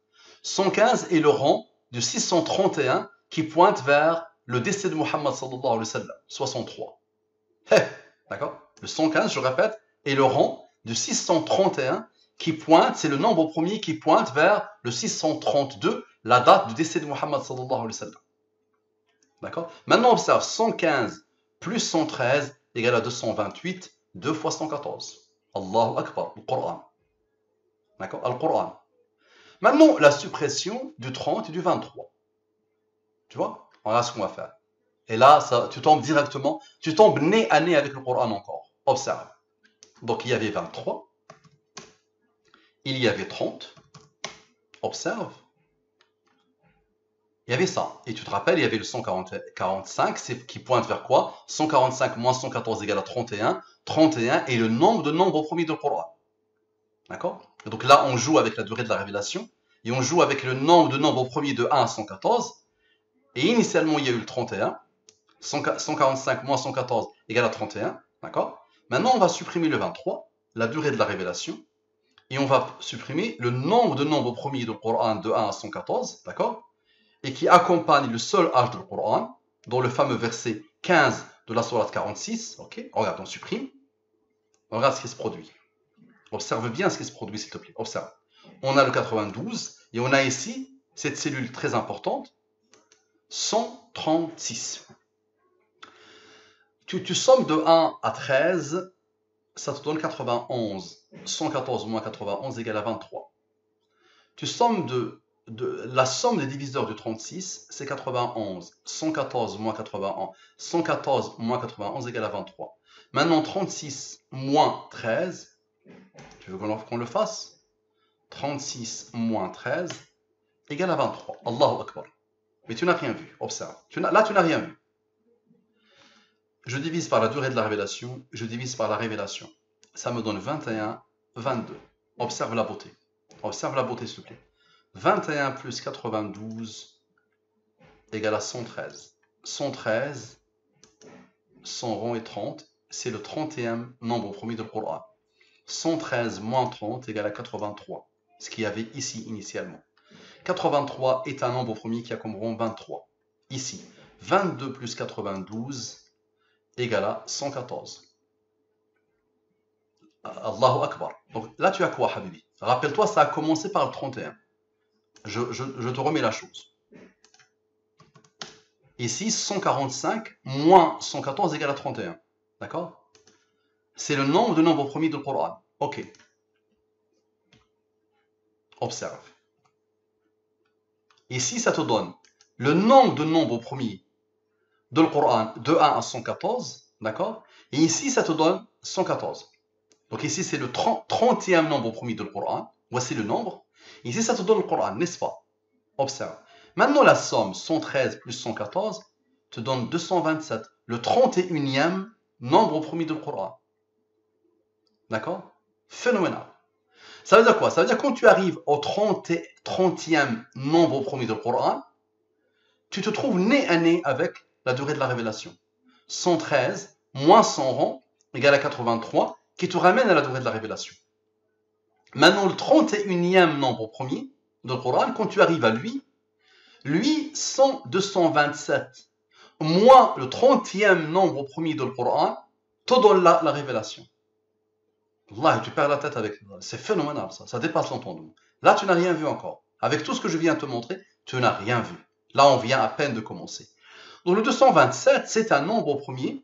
115 est le rang du 631 qui pointe vers le décès de Muhammad sallallahu alayhi wa sallam, 63. D'accord? Le 115, je répète, est le rang du 631 qui pointe, c'est le nombre premier qui pointe vers le 632, la date du décès de Muhammad sallallahu alayhi wa sallam. D'accord? Maintenant, observe, 115 plus 113 égale à 228, 2 fois 114. Allahu Akbar, le Coran. D'accord? Al-Coran. Maintenant, la suppression du 30 et du 23. Tu vois? Voilà ce qu'on va faire. Et là, ça, tu tombes directement, tu tombes nez à nez avec le Coran encore. Observe. Donc, il y avait 23. Il y avait 30. Observe. Il y avait ça. Et tu te rappelles, il y avait le 145, c'est qui pointe vers quoi? 145 moins 114 égale à 31. 31 est le nombre de nombres premiers du Coran. D'accord? Donc là, on joue avec la durée de la révélation. Et on joue avec le nombre de nombres premiers de 1 à 114. Et initialement, il y a eu le 31. 145 moins 114 égale à 31. D'accord? Maintenant, on va supprimer le 23, la durée de la révélation. Et on va supprimer le nombre de nombres premiers du Coran de 1 à 114. D'accord? Et qui accompagne le seul âge du Coran, dans le fameux verset 15 de la sourate 46. Ok, regarde, on supprime. Regarde ce qui se produit. Observe bien ce qui se produit, s'il te plaît. Observe. On a le 92 et on a ici cette cellule très importante, 136. Tu sommes de 1 à 13, ça te donne 91. 114 moins 91 égale à 23. Tu sommes la somme des diviseurs du 36, c'est 91. 114 moins 91. 114 moins 91 égale à 23. Maintenant, 36 moins 13. Tu veux qu'on le fasse? 36 moins 13 égale à 23. Allahu Akbar. Mais tu n'as rien vu. Observe. Là, tu n'as rien vu. Je divise par la durée de la révélation. Je divise par la révélation. Ça me donne 21, 22. Observe la beauté. Observe la beauté, s'il te plaît. 21 plus 92 égale à 113. 113, 100 rond et 30, c'est le 30e nombre premier du Coran. 113 moins 30 égale à 83, ce qu'il y avait ici initialement. 83 est un nombre premier qui a comme rond 23. Ici, 22 plus 92 égale à 114. Allahu Akbar. Donc là, tu as quoi, Habibi? Rappelle-toi, ça a commencé par le 31. Je te remets la chose. Ici, 145 moins 114 égale à 31. D'accord? C'est le nombre de nombres premiers du Coran. Ok. Observe. Ici, ça te donne le nombre de nombres premiers du Coran de 1 à 114. D'accord? Et ici, ça te donne 114. Donc ici, c'est le 30e nombre premier du Coran. Voici le nombre. Ici, ça te donne le Coran, n'est-ce pas? Observe. Maintenant, la somme 113 plus 114 te donne 227, le 31e nombre premier du Coran. D'accord? Phénoménal. Ça veut dire quoi? Ça veut dire que quand tu arrives au 30e nombre premier du Coran, tu te trouves nez à nez avec la durée de la révélation. 113 moins 100 rangs égale à 83, qui te ramène à la durée de la révélation. Maintenant, le 31e nombre premier du Coran, quand tu arrives à lui, 227 moins le 30e nombre premier du Coran te donne la révélation. Allah, tu perds la tête avec. C'est phénoménal, ça dépasse l'entendement. Là, tu n'as rien vu encore. Avec tout ce que je viens de te montrer, tu n'as rien vu. Là, on vient à peine de commencer. Donc, le 227, c'est un nombre premier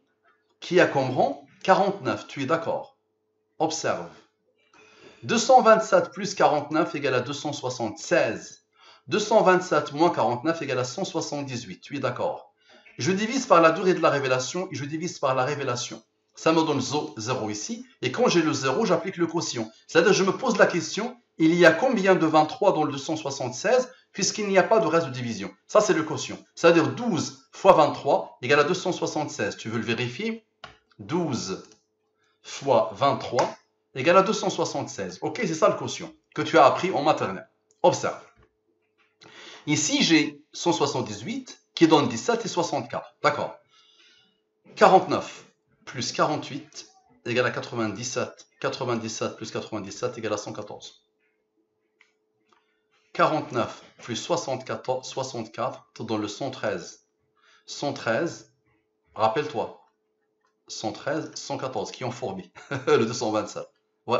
qui a comme rang 49. Tu es d'accord? Observe. 227 plus 49 égale à 276. 227 moins 49 égale à 178. Tu es d'accord? Je divise par la durée de la révélation et je divise par la révélation. Ça me donne 0 ici. Et quand j'ai le 0, j'applique le quotient. C'est-à-dire, je me pose la question, il y a combien de 23 dans le 276 puisqu'il n'y a pas de reste de division? Ça, c'est le quotient. C'est-à-dire 12 fois 23 égale à 276. Tu veux le vérifier? 12 fois 23 égale à 276. Ok, c'est ça le quotient que tu as appris en maternelle. Observe. Ici, j'ai 178 qui donne 17 et 64. D'accord. 49 plus 48 égale à 97. 97 plus 97 égale à 114. 49 plus 64 te donne le 113. 113, rappelle-toi, 113, 114 qui ont fourbi le 227.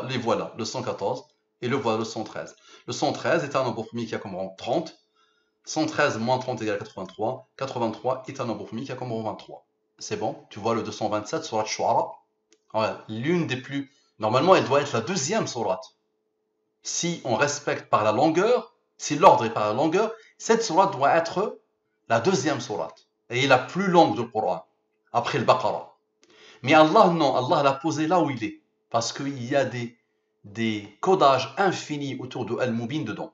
Les voilà, le 114 et le voilà, le 113. Le 113 est un nombre premier qui a comme rang 30. 113 moins 30 égale 83. 83 est un nombre premier qui a comme rang 23. C'est bon, tu vois le 227 sur la Shu'ara. L'une des plus... Normalement, elle doit être la deuxième sourate. Si on respecte par la longueur, si l'ordre est par la longueur, cette sourate doit être la deuxième sourate. Et la plus longue du Coran, après le Baqarah. Mais Allah, non, Allah l'a posé là où il est. Parce qu'il y a des codages infinis autour de Al-Mubin dedans.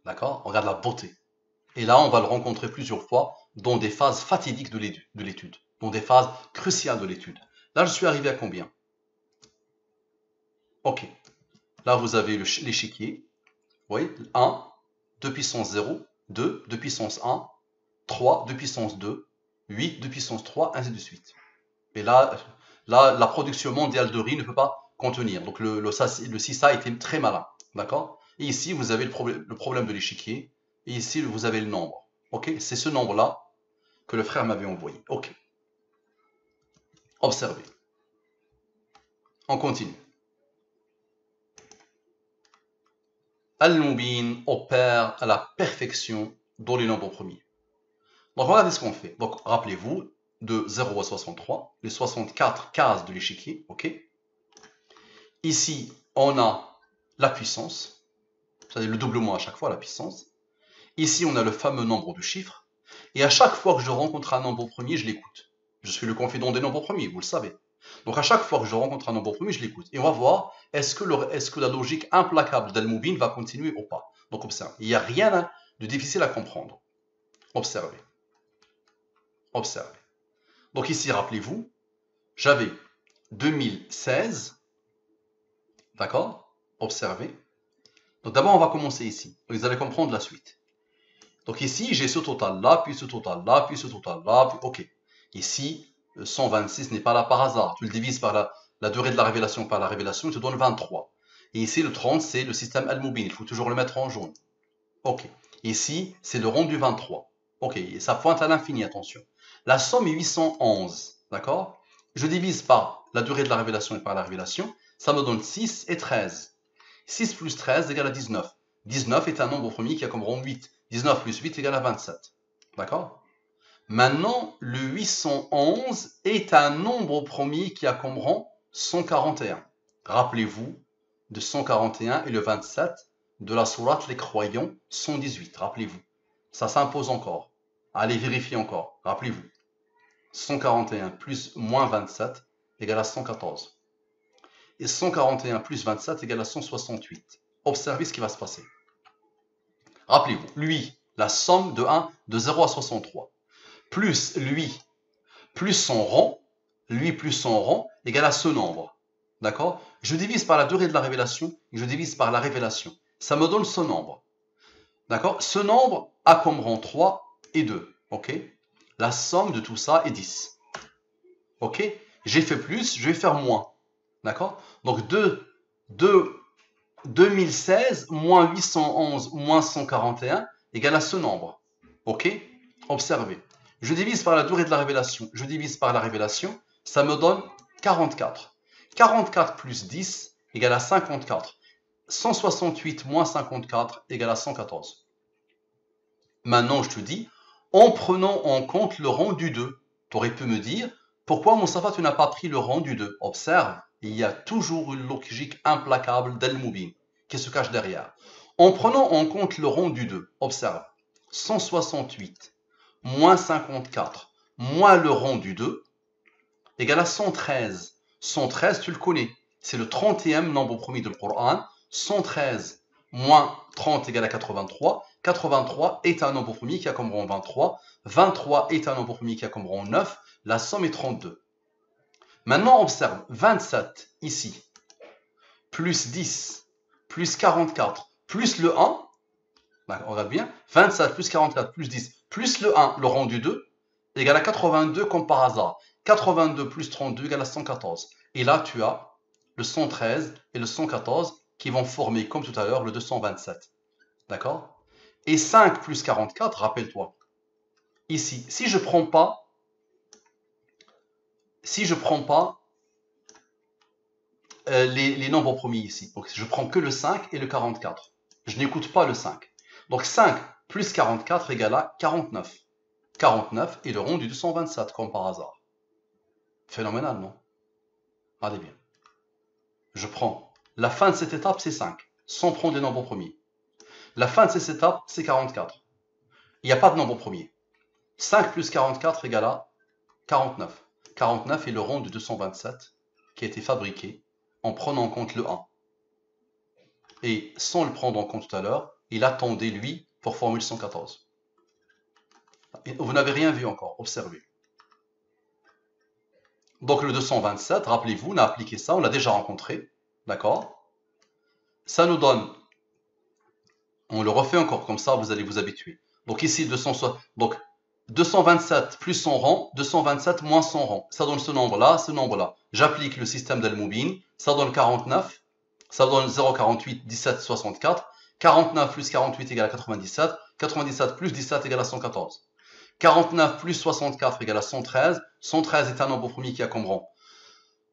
D'accord? Regarde la beauté. Et là, on va le rencontrer plusieurs fois dans des phases fatidiques de l'étude, dans des phases cruciales de l'étude. Là, je suis arrivé à combien? Ok. Là, vous avez l'échiquier. Oui, 1, 2 puissance 0, 2, 2 puissance 1, 3, 2 puissance 2, 8, 2 puissance 3, ainsi de suite. Et là, la production mondiale de riz ne peut pas contenir. Donc le Sissa était très malin. D'accord? Et ici, vous avez le problème de l'échiquier. Et ici, vous avez le nombre. Ok? C'est ce nombre-là que le frère m'avait envoyé. Ok. Observez. On continue. Al-Mubin opère à la perfection dans les nombres premiers. Donc regardez ce qu'on fait. Donc rappelez-vous, de 0 à 63, les 64 cases de l'échiquier, ok? Ici, on a la puissance, c'est-à-dire le doublement à chaque fois, la puissance. Ici, on a le fameux nombre de chiffres. Et à chaque fois que je rencontre un nombre premier, je l'écoute. Je suis le confident des nombres premiers, vous le savez. Donc à chaque fois que je rencontre un nombre premier, je l'écoute. Et on va voir, est-ce que la logique implacable d'Al-Mubin va continuer ou pas? Donc observe, il n'y a rien de difficile à comprendre. Observez. Observez. Donc ici, rappelez-vous, j'avais 2016, d'accord? Observez. Donc d'abord, on va commencer ici. Donc, vous allez comprendre la suite. Donc ici, j'ai ce total-là, puis ce total-là, puis ce total-là, puis... ok. Ici, 126 n'est pas là par hasard. Tu le divises par la durée de la révélation par la révélation, il te donne 23. Et ici, le 30, c'est le système Al-Mubin. Il faut toujours le mettre en jaune. Ok. Ici, c'est le rond du 23. Ok. Et ça pointe à l'infini, attention. La somme est 811. D'accord? Je divise par la durée de la révélation et par la révélation. Ça me donne 6 et 13. 6 plus 13 égale à 19. 19 est un nombre premier qui a comme rond 8. 19 plus 8 égale à 27. D'accord? Maintenant, le 811 est un nombre premier qui a comme rang 141. Rappelez-vous de 141 et le 27 de la sourate Les Croyants 118. Rappelez-vous. Ça s'impose encore. Allez vérifier encore. Rappelez-vous. 141 plus moins 27 égale à 114. Et 141 plus 27 égale à 168. Observez ce qui va se passer. Rappelez-vous, lui, la somme de 0 à 63, plus lui, plus son rang, lui plus son rang, égale à ce nombre. D'accord? Je divise par la durée de la révélation, et je divise par la révélation. Ça me donne ce nombre. D'accord? Ce nombre a comme rang 3 et 2. Ok? La somme de tout ça est 10. Ok? J'ai fait plus, je vais faire moins. D'accord? Donc 2016 moins 811 moins 141 égale à ce nombre. Ok? Observez. Je divise par la durée de la révélation. Je divise par la révélation. Ça me donne 44. 44 plus 10 égale à 54. 168 moins 54 égale à 114. Maintenant, je te dis, en prenant en compte le rang du 2, tu aurais pu me dire, pourquoi Moustapha, tu n'as pas pris le rang du 2? Observe, il y a toujours une logique implacable d'Al-Mubin qui se cache derrière. En prenant en compte le rang du 2, observe, 168 moins 54 moins le rang du 2 égale à 113. 113, tu le connais, c'est le 30e nombre premier du Coran. 113 moins 30 égale à 83. 83 est un nombre premier qui a comme rang 23. 23 est un nombre premier qui a comme rang 9. La somme est 32. Maintenant, observe, 27 ici, plus 10, plus 44, plus le 1, on regarde bien, 27 plus 44 plus 10, plus le 1, le rendu 2, égale à 82 comme par hasard. 82 plus 32 égale à 114. Et là, tu as le 113 et le 114 qui vont former, comme tout à l'heure, le 227. D'accord? Et 5 plus 44, rappelle-toi, ici, si je prends pas les nombres premiers ici, donc je prends que le 5 et le 44, je n'écoute pas le 5. Donc 5 plus 44 égale à 49. 49 est le rond du 227, comme par hasard. Phénoménal, non? Allez bien. Je prends la fin de cette étape, c'est 5, sans prendre les nombres premiers. La fin de cette étape, c'est 44. Il n'y a pas de nombre premier. 5 plus 44 égale à 49. 49 est le rond du 227 qui a été fabriqué en prenant en compte le 1. Et sans le prendre en compte tout à l'heure, il attendait, lui, pour formule 114. Vous n'avez rien vu encore, observez. Donc le 227, rappelez-vous, on a appliqué ça, on l'a déjà rencontré. D'accord? Ça nous donne, on le refait encore comme ça, vous allez vous habituer. Donc ici, 227 plus son rang, 227 moins son rang. Ça donne ce nombre-là, ce nombre-là. J'applique le système d'Al-Moubin, ça donne 49, ça donne 0,48, 17, 64. 49 plus 48 égale à 97. 97 plus 17 égale à 114. 49 plus 64 égale à 113. 113 est un nombre premier qui a comme rang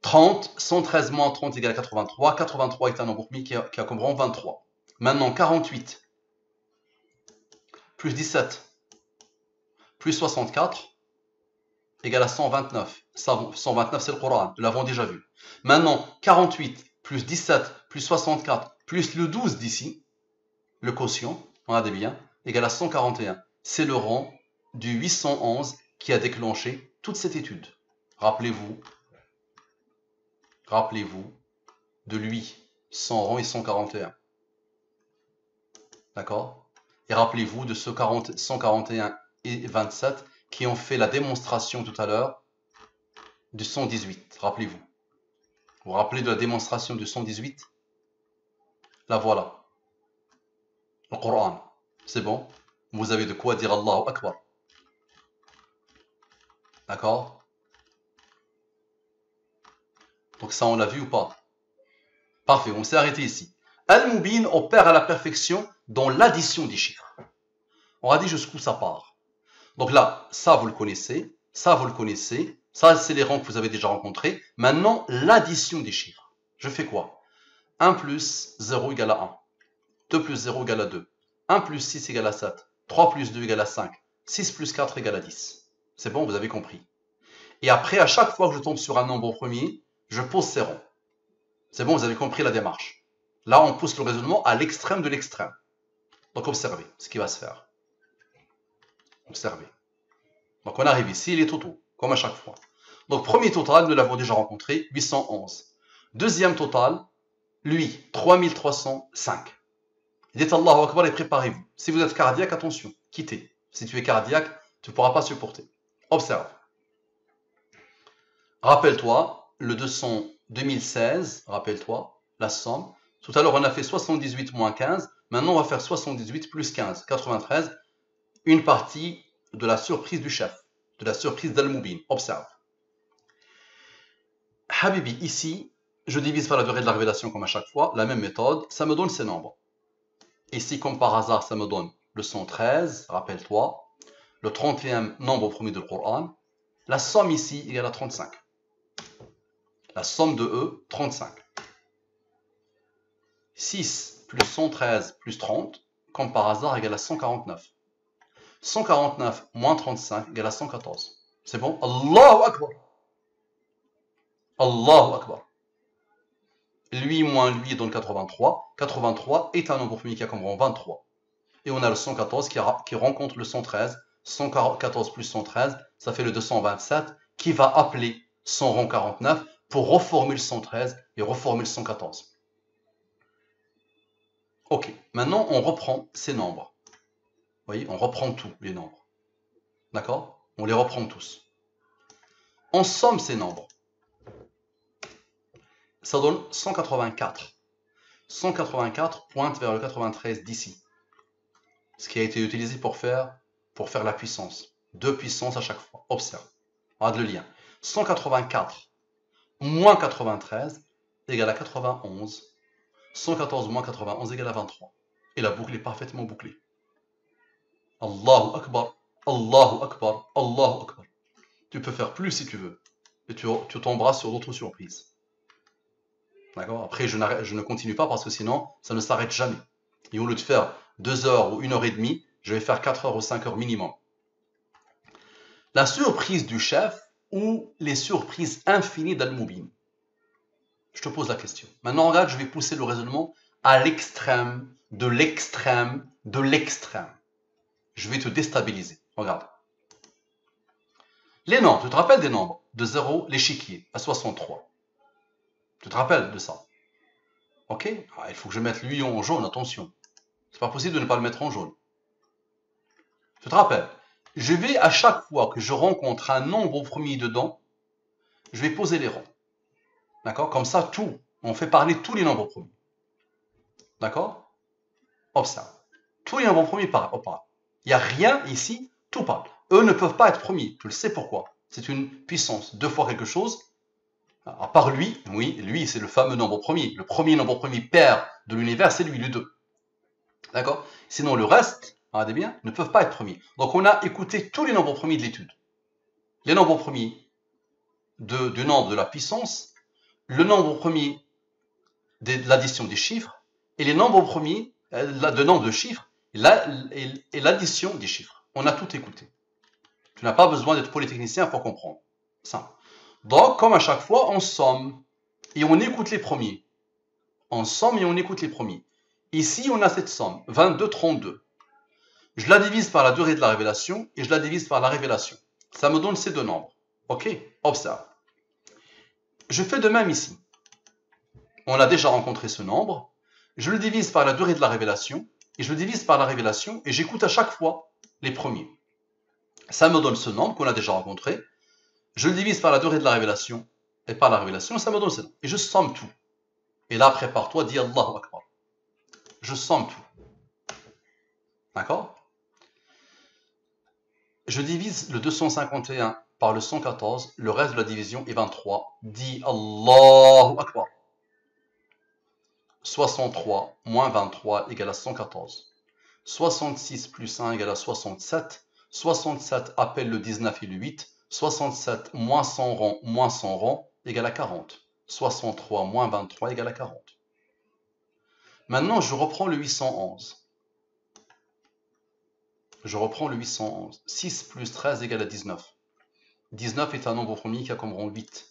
30. 113 moins 30 égale à 83. 83 est un nombre premier qui a comme rang 23. Maintenant, 48 plus 17 plus 64 égale à 129. 129, c'est le Coran, nous l'avons déjà vu. Maintenant, 48 plus 17 plus 64 plus le 12 d'ici, le quotient, regardez bien, égale à 141. C'est le rang du 811 qui a déclenché toute cette étude. Rappelez-vous de lui, 100 rang et 141. D'accord? Et rappelez-vous de ce 141 et 27 qui ont fait la démonstration tout à l'heure du 118. Rappelez-vous. Vous vous rappelez de la démonstration du 118? La voilà. Le Coran. C'est bon? Vous avez de quoi dire Allahu Akbar. D'accord? Donc ça, on l'a vu ou pas? Parfait, on s'est arrêté ici. Al-Moubin opère à la perfection dans l'addition des chiffres. On a dit jusqu'où ça part. Donc là, ça vous le connaissez, ça vous le connaissez, ça c'est les rangs que vous avez déjà rencontrés. Maintenant, l'addition des chiffres. Je fais quoi? 1 plus 0 égale à 1. 2 plus 0 égale à 2. 1 plus 6 égale à 7. 3 plus 2 égale à 5. 6 plus 4 égale à 10. C'est bon, vous avez compris. Et après, à chaque fois que je tombe sur un nombre premier, je pose ces rangs. C'est bon, vous avez compris la démarche. Là, on pousse le raisonnement à l'extrême de l'extrême. Donc, observez ce qui va se faire. Observez. Donc, on arrive ici, les totaux, comme à chaque fois. Donc, premier total, nous l'avons déjà rencontré, 811. Deuxième total, lui, 3305. Dites Allahu Akbar et préparez-vous. Si vous êtes cardiaque, attention, quittez. Si tu es cardiaque, tu ne pourras pas supporter. Observe. Rappelle-toi, le 2016, rappelle-toi, la somme. Tout à l'heure, on a fait 78 moins 15. Maintenant, on va faire 78 plus 15, 93. Une partie de la surprise du chef, de la surprise d'Al-Moubin. Observe. Habibi, ici, je divise par la durée de la révélation comme à chaque fois, la même méthode, ça me donne ces nombres. Ici, comme par hasard, ça me donne le 113, rappelle-toi, le 31e nombre premier du Coran. La somme ici égale à 35. La somme de eux, 35. 6 plus 113 plus 30, comme par hasard, égale à 149. 149 moins 35 égale à 114. C'est bon? Allahu Akbar. Allahu Akbar. Lui moins lui donne 83. 83 est un nombre premier qui a comme rang 23. Et on a le 114 qui rencontre le 113. 114 plus 113, ça fait le 227, qui va appeler son rang 49 pour reformer le 113 et reformer le 114. Ok, maintenant on reprend ces nombres. Vous voyez, on reprend tous les nombres. D'accord? On les reprend tous. On somme ces nombres. ça donne 184. 184 pointe vers le 93 d'ici. Ce qui a été utilisé pour faire la puissance. 2 puissances à chaque fois. Observe. Regarde le lien. 184 moins 93 égale à 91. 114 moins 91 égale à 23. Et la boucle est parfaitement bouclée. Allahu Akbar, Allahu Akbar, Allahu Akbar. Tu peux faire plus si tu veux. Et tu t'embrasses sur d'autres surprises. D'accord? Après, je ne continue pas parce que sinon, ça ne s'arrête jamais. Et au lieu de faire 2 heures ou 1 heure et demie, je vais faire 4 heures ou 5 heures minimum. La surprise du chef ou les surprises infinies d'Al-Mubin? Je te pose la question. Maintenant, regarde, je vais pousser le raisonnement à l'extrême, de l'extrême, de l'extrême. Je vais te déstabiliser. Regarde. Les nombres, tu te rappelles des nombres? De 0, l'échiquier, à 63. Tu te rappelles de ça? Ok? Il faut que je mette lui en jaune, attention. C'est pas possible de ne pas le mettre en jaune. Tu te rappelles? Je vais, à chaque fois que je rencontre un nombre premier dedans, je vais poser les rangs. D'accord? Comme ça, on fait parler tous les nombres premiers. D'accord? Observe. Tous les nombres premiers parlent. Il n'y a rien ici, tout parle. Eux ne peuvent pas être premiers. Tu le sais pourquoi. C'est une puissance. 2 fois quelque chose. À part lui, oui, lui c'est le fameux nombre premier. Le premier nombre premier pair de l'univers, c'est lui, le 2. D'accord? Sinon le reste, regardez bien, ne peuvent pas être premiers. Donc on a écouté tous les nombres premiers de l'étude. Les nombres premiers du nombre de la puissance, le nombre premier de l'addition des chiffres, et les nombres premiers de nombre de chiffres, et l'addition des chiffres. On a tout écouté. Tu n'as pas besoin d'être polytechnicien pour comprendre. Ça. Donc, comme à chaque fois, on somme et on écoute les premiers. On somme et on écoute les premiers. Ici, on a cette somme, 22, 32. Je la divise par la durée de la révélation et je la divise par la révélation. Ça me donne ces deux nombres. Ok? Observe. Je fais de même ici. On a déjà rencontré ce nombre. Je le divise par la durée de la révélation et je le divise par la révélation et j'écoute à chaque fois les premiers. Ça me donne ce nombre qu'on a déjà rencontré. Je le divise par la durée de la révélation et par la révélation, ça me donne ce nombre. Et je somme tout. Et là, prépare-toi, dis Allahu Akbar. Je somme tout. D'accord? Je divise le 251 par le 114, le reste de la division est 23. Dis Allahu Akbar. 63 moins 23 égale à 114. 66 plus 1 égale à 67. 67 appelle le 19 et le 8. 67 moins 100 rangs égale à 40. 63 moins 23 égale à 40. Maintenant, je reprends le 811. Je reprends le 811. 6 plus 13 égale à 19. 19 est un nombre premier qui a comme rang 8.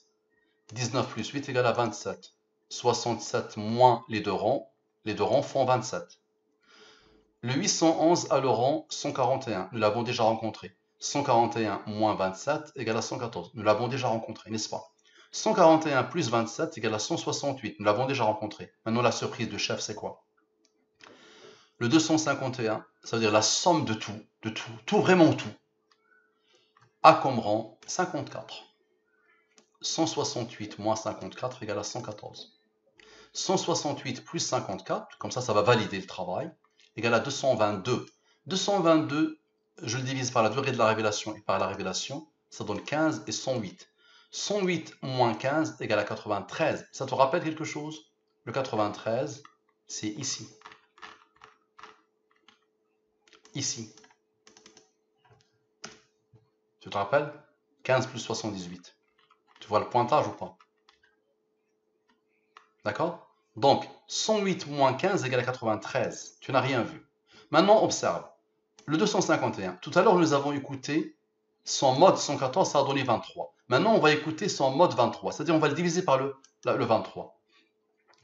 19 plus 8 égale à 27. 67 moins les deux rangs font 27. Le 811 a le rang 141. Nous l'avons déjà rencontré. 141 moins 27 égale à 114. Nous l'avons déjà rencontré, n'est-ce pas? 141 plus 27 égale à 168. Nous l'avons déjà rencontré. Maintenant, la surprise de chef, c'est quoi? Le 251, ça veut dire la somme de tout, vraiment tout, a comme rang 54. 168 moins 54 égale à 114. 168 plus 54, comme ça, ça va valider le travail, égale à 222. 222, je le divise par la durée de la révélation et par la révélation, ça donne 15 et 108. 108 moins 15 égale à 93. Ça te rappelle quelque chose? Le 93, c'est ici. Ici. Tu te rappelles? 15 plus 78. Tu vois le pointage ou pas? D'accord? Donc, 108 moins 15 égale à 93. Tu n'as rien vu. Maintenant, observe. Le 251. Tout à l'heure, nous avons écouté son mode 114, ça a donné 23. Maintenant, on va écouter son mode 23. C'est-à-dire, on va le diviser par le 23.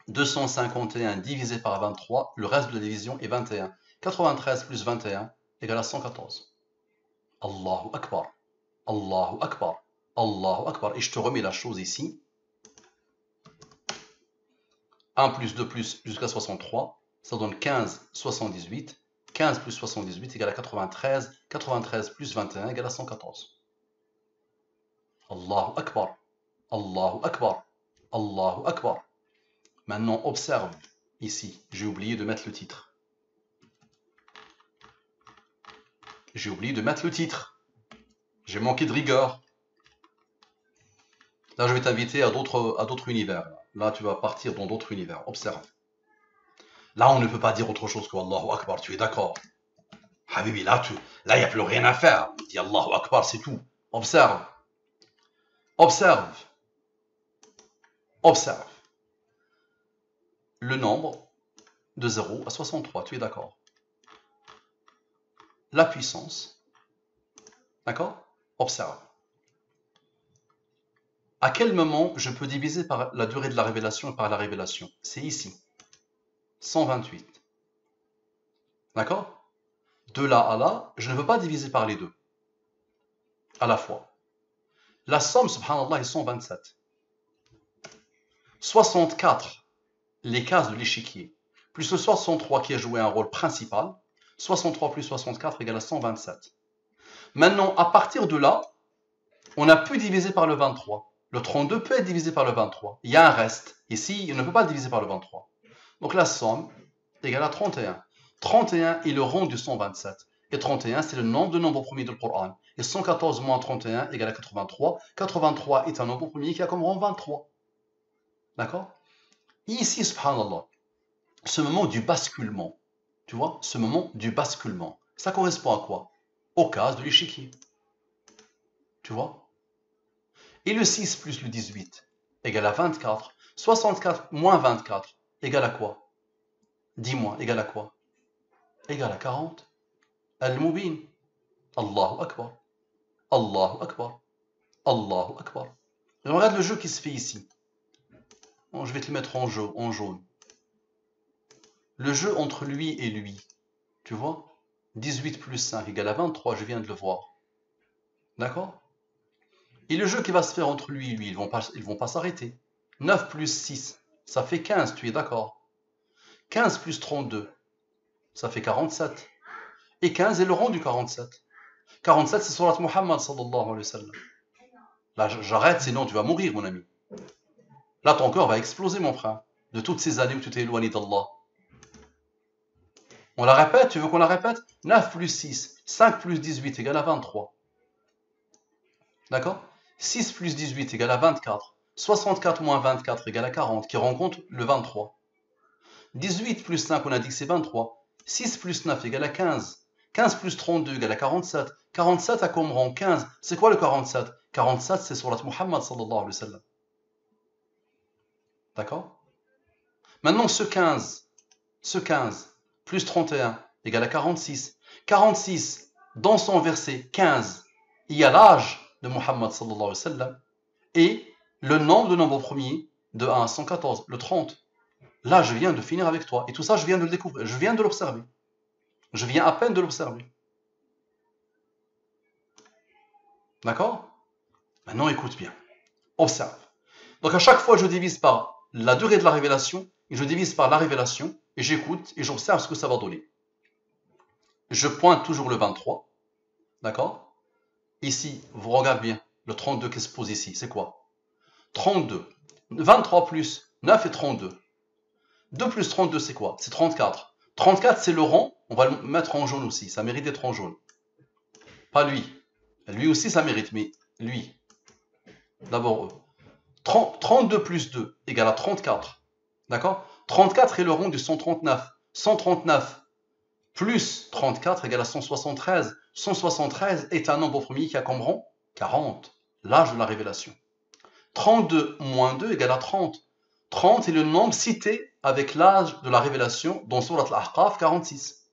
251 divisé par 23, le reste de la division est 21. 93 plus 21 égale à 114. Allahu Akbar. Allahu Akbar. Allahu Akbar. Et je te remets la chose ici. 1 plus 2 plus jusqu'à 63, ça donne 15, 78. 15 plus 78 égale à 93. 93 plus 21 égale à 114. Allahu Akbar. Allahu Akbar. Allahu Akbar. Maintenant, observe ici. J'ai oublié de mettre le titre. J'ai oublié de mettre le titre. J'ai manqué de rigueur. Là, je vais t'inviter à d'autres univers. Là, tu vas partir dans d'autres univers. Observe. Là, on ne peut pas dire autre chose que Allahu Akbar. Tu es d'accord? Habibi, là, il n'y a plus rien à faire. Dis Allahu Akbar, c'est tout. Observe. Observe. Observe. Le nombre de 0 à 63. Tu es d'accord? La puissance. D'accord? Observe. À quel moment je peux diviser par la durée de la révélation et par la révélation? C'est ici. 128. D'accord? De là à là, je ne veux pas diviser par les deux. À la fois. La somme, subhanallah, est 127. 64, les cases de l'échiquier, plus le 63 qui a joué un rôle principal. 63 plus 64 égale à 127. Maintenant, à partir de là, on a pu diviser par le 23. Le 32 peut être divisé par le 23. Il y a un reste. Ici, on ne peut pas le diviser par le 23. Donc la somme est égale à 31. 31 est le rang du 127. Et 31, c'est le nombre de nombres premiers du Coran. Et 114 moins 31 égale à 83. 83 est un nombre premier qui a comme rang 23. D'accord? Ici, subhanallah, ce moment du basculement, tu vois, ce moment du basculement, ça correspond à quoi? Aux cases de l'échiquier. Tu vois? Et le 6 plus le 18 égale à 24. 64 moins 24 égale à quoi? Dis-moi, égale à quoi? Égale à 40. Al-Mubin. Allahu Akbar. Allahu Akbar. Allahu Akbar. Et regarde le jeu qui se fait ici. Bon, je vais te le mettre en jaune. Le jeu entre lui et lui. Tu vois? 18 plus 5 égale à 23, je viens de le voir. D'accord? Et le jeu qui va se faire entre lui et lui, ils vont pas s'arrêter. 9 plus 6, ça fait 15, tu es d'accord? 15 plus 32, ça fait 47. Et 15 est le rang du 47. 47, c'est Surat Muhammad sallallahu alayhi wa sallam. Là, j'arrête, sinon tu vas mourir, mon ami. Là, ton corps va exploser, mon frère. De toutes ces années où tu t'es éloigné d'Allah. On la répète, tu veux qu'on la répète? 9 plus 6, 5 plus 18 égale à 23. D'accord? 6 plus 18 égale à 24. 64 moins 24 égale à 40, qui rencontre le 23. 18 plus 5, on a dit que c'est 23. 6 plus 9 égale à 15. 15 plus 32 égale à 47. 47 a comme rang 15. C'est quoi le 47? 47, c'est Surat Muhammad sallallahu alayhi wa sallam. D'accord? Maintenant, ce 15 plus 31 égale à 46. 46, dans son verset 15, il y a l'âge de Muhammad sallallahu alayhi wa sallam et le nombre de nombres premiers de 1 à 114, le 30. Là, je viens de finir avec toi. Et tout ça, je viens de le découvrir. Je viens de l'observer. Je viens à peine de l'observer. D'accord? Maintenant, écoute bien. Observe. Donc, à chaque fois, je divise par la durée de la révélation, et je divise par la révélation, et j'écoute, et j'observe ce que ça va donner. Je pointe toujours le 23. D'accord? Ici, vous regardez bien, le 32 qui se pose ici, c'est quoi? 32. 23 plus 9 et 32. 2 plus 32, c'est quoi? C'est 34. 34, c'est le rang. On va le mettre en jaune aussi. Ça mérite d'être en jaune. Pas lui. Lui aussi, ça mérite, mais lui. D'abord eux. 32 plus 2 égale à 34. D'accord? 34 est le rang du 139. 139 plus 34 égale à 173. 173 est un nombre premier qui a comme rang 40. L'âge de la révélation. 32 moins 2 égale à 30. 30 est le nombre cité avec l'âge de la révélation dans Surat Al-Ahqaf 46.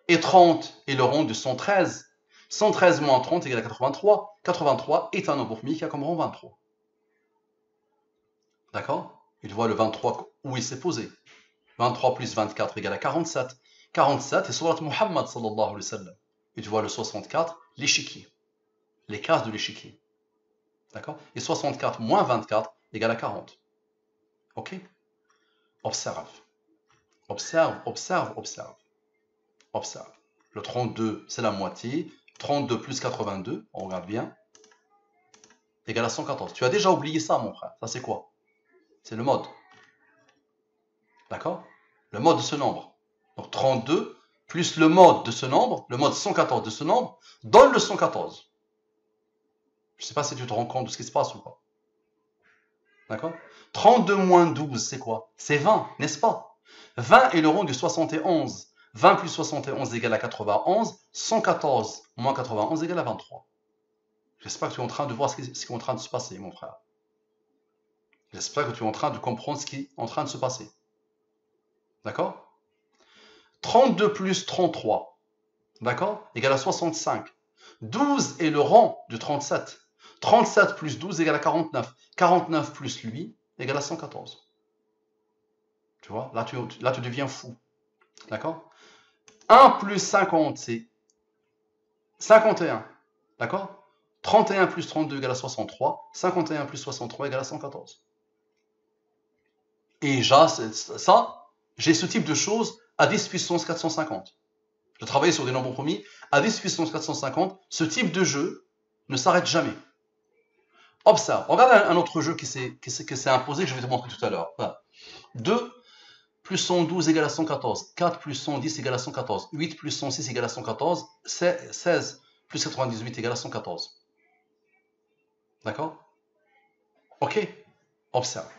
Et 30 est le rang de 113. 113 moins 30 égale à 83. 83 est un nombre premier qui a comme rang 23. D'accord? Il voit le 23 où il s'est posé. 23 plus 24 égale à 47. 47 est Surat Muhammad sallallahu alayhi wa sallam. Et tu vois le 64, l'échiquier. Les cases de l'échiquier. D'accord? Et 64 moins 24 égale à 40. Ok? Observe. Observe, observe, observe. Observe. Le 32, c'est la moitié. 32 plus 82, on regarde bien, égale à 114. Tu as déjà oublié ça, mon frère. Ça, c'est quoi? C'est le mode. D'accord? Le mode de ce nombre. Donc 32 plus le mode de ce nombre, le mode 114 de ce nombre, donne le 114. Je ne sais pas si tu te rends compte de ce qui se passe ou pas. D'accord? 32 moins 12, c'est quoi? C'est 20, n'est-ce pas? 20 est le rang du 71. 20 plus 71 égale à 91. 114 moins 91 égale à 23. J'espère que tu es en train de voir ce qui est en train de se passer, mon frère. J'espère que tu es en train de comprendre ce qui est en train de se passer. D'accord? 32 plus 33, d'accord, égale à 65. 12 est le rang du 37. 37 plus 12 égale à 49. 49 plus lui égale à 114. Tu vois, là tu deviens fou. D'accord? 1 plus 50, c'est 51. D'accord? 31 plus 32 égale à 63. 51 plus 63 égale à 114. Et ça, j'ai ce type de choses à 10 puissance 450. Je travaille sur des nombres premiers. À 10 puissance 450, ce type de jeu ne s'arrête jamais. Observe. Regarde un autre jeu qui s'est imposé, que je vais te montrer tout à l'heure. Voilà. 2 plus 112 égale à 114. 4 plus 110 égale à 114. 8 plus 106 égale à 114. 16 plus 98 égale à 114. D'accord? Ok? Observe.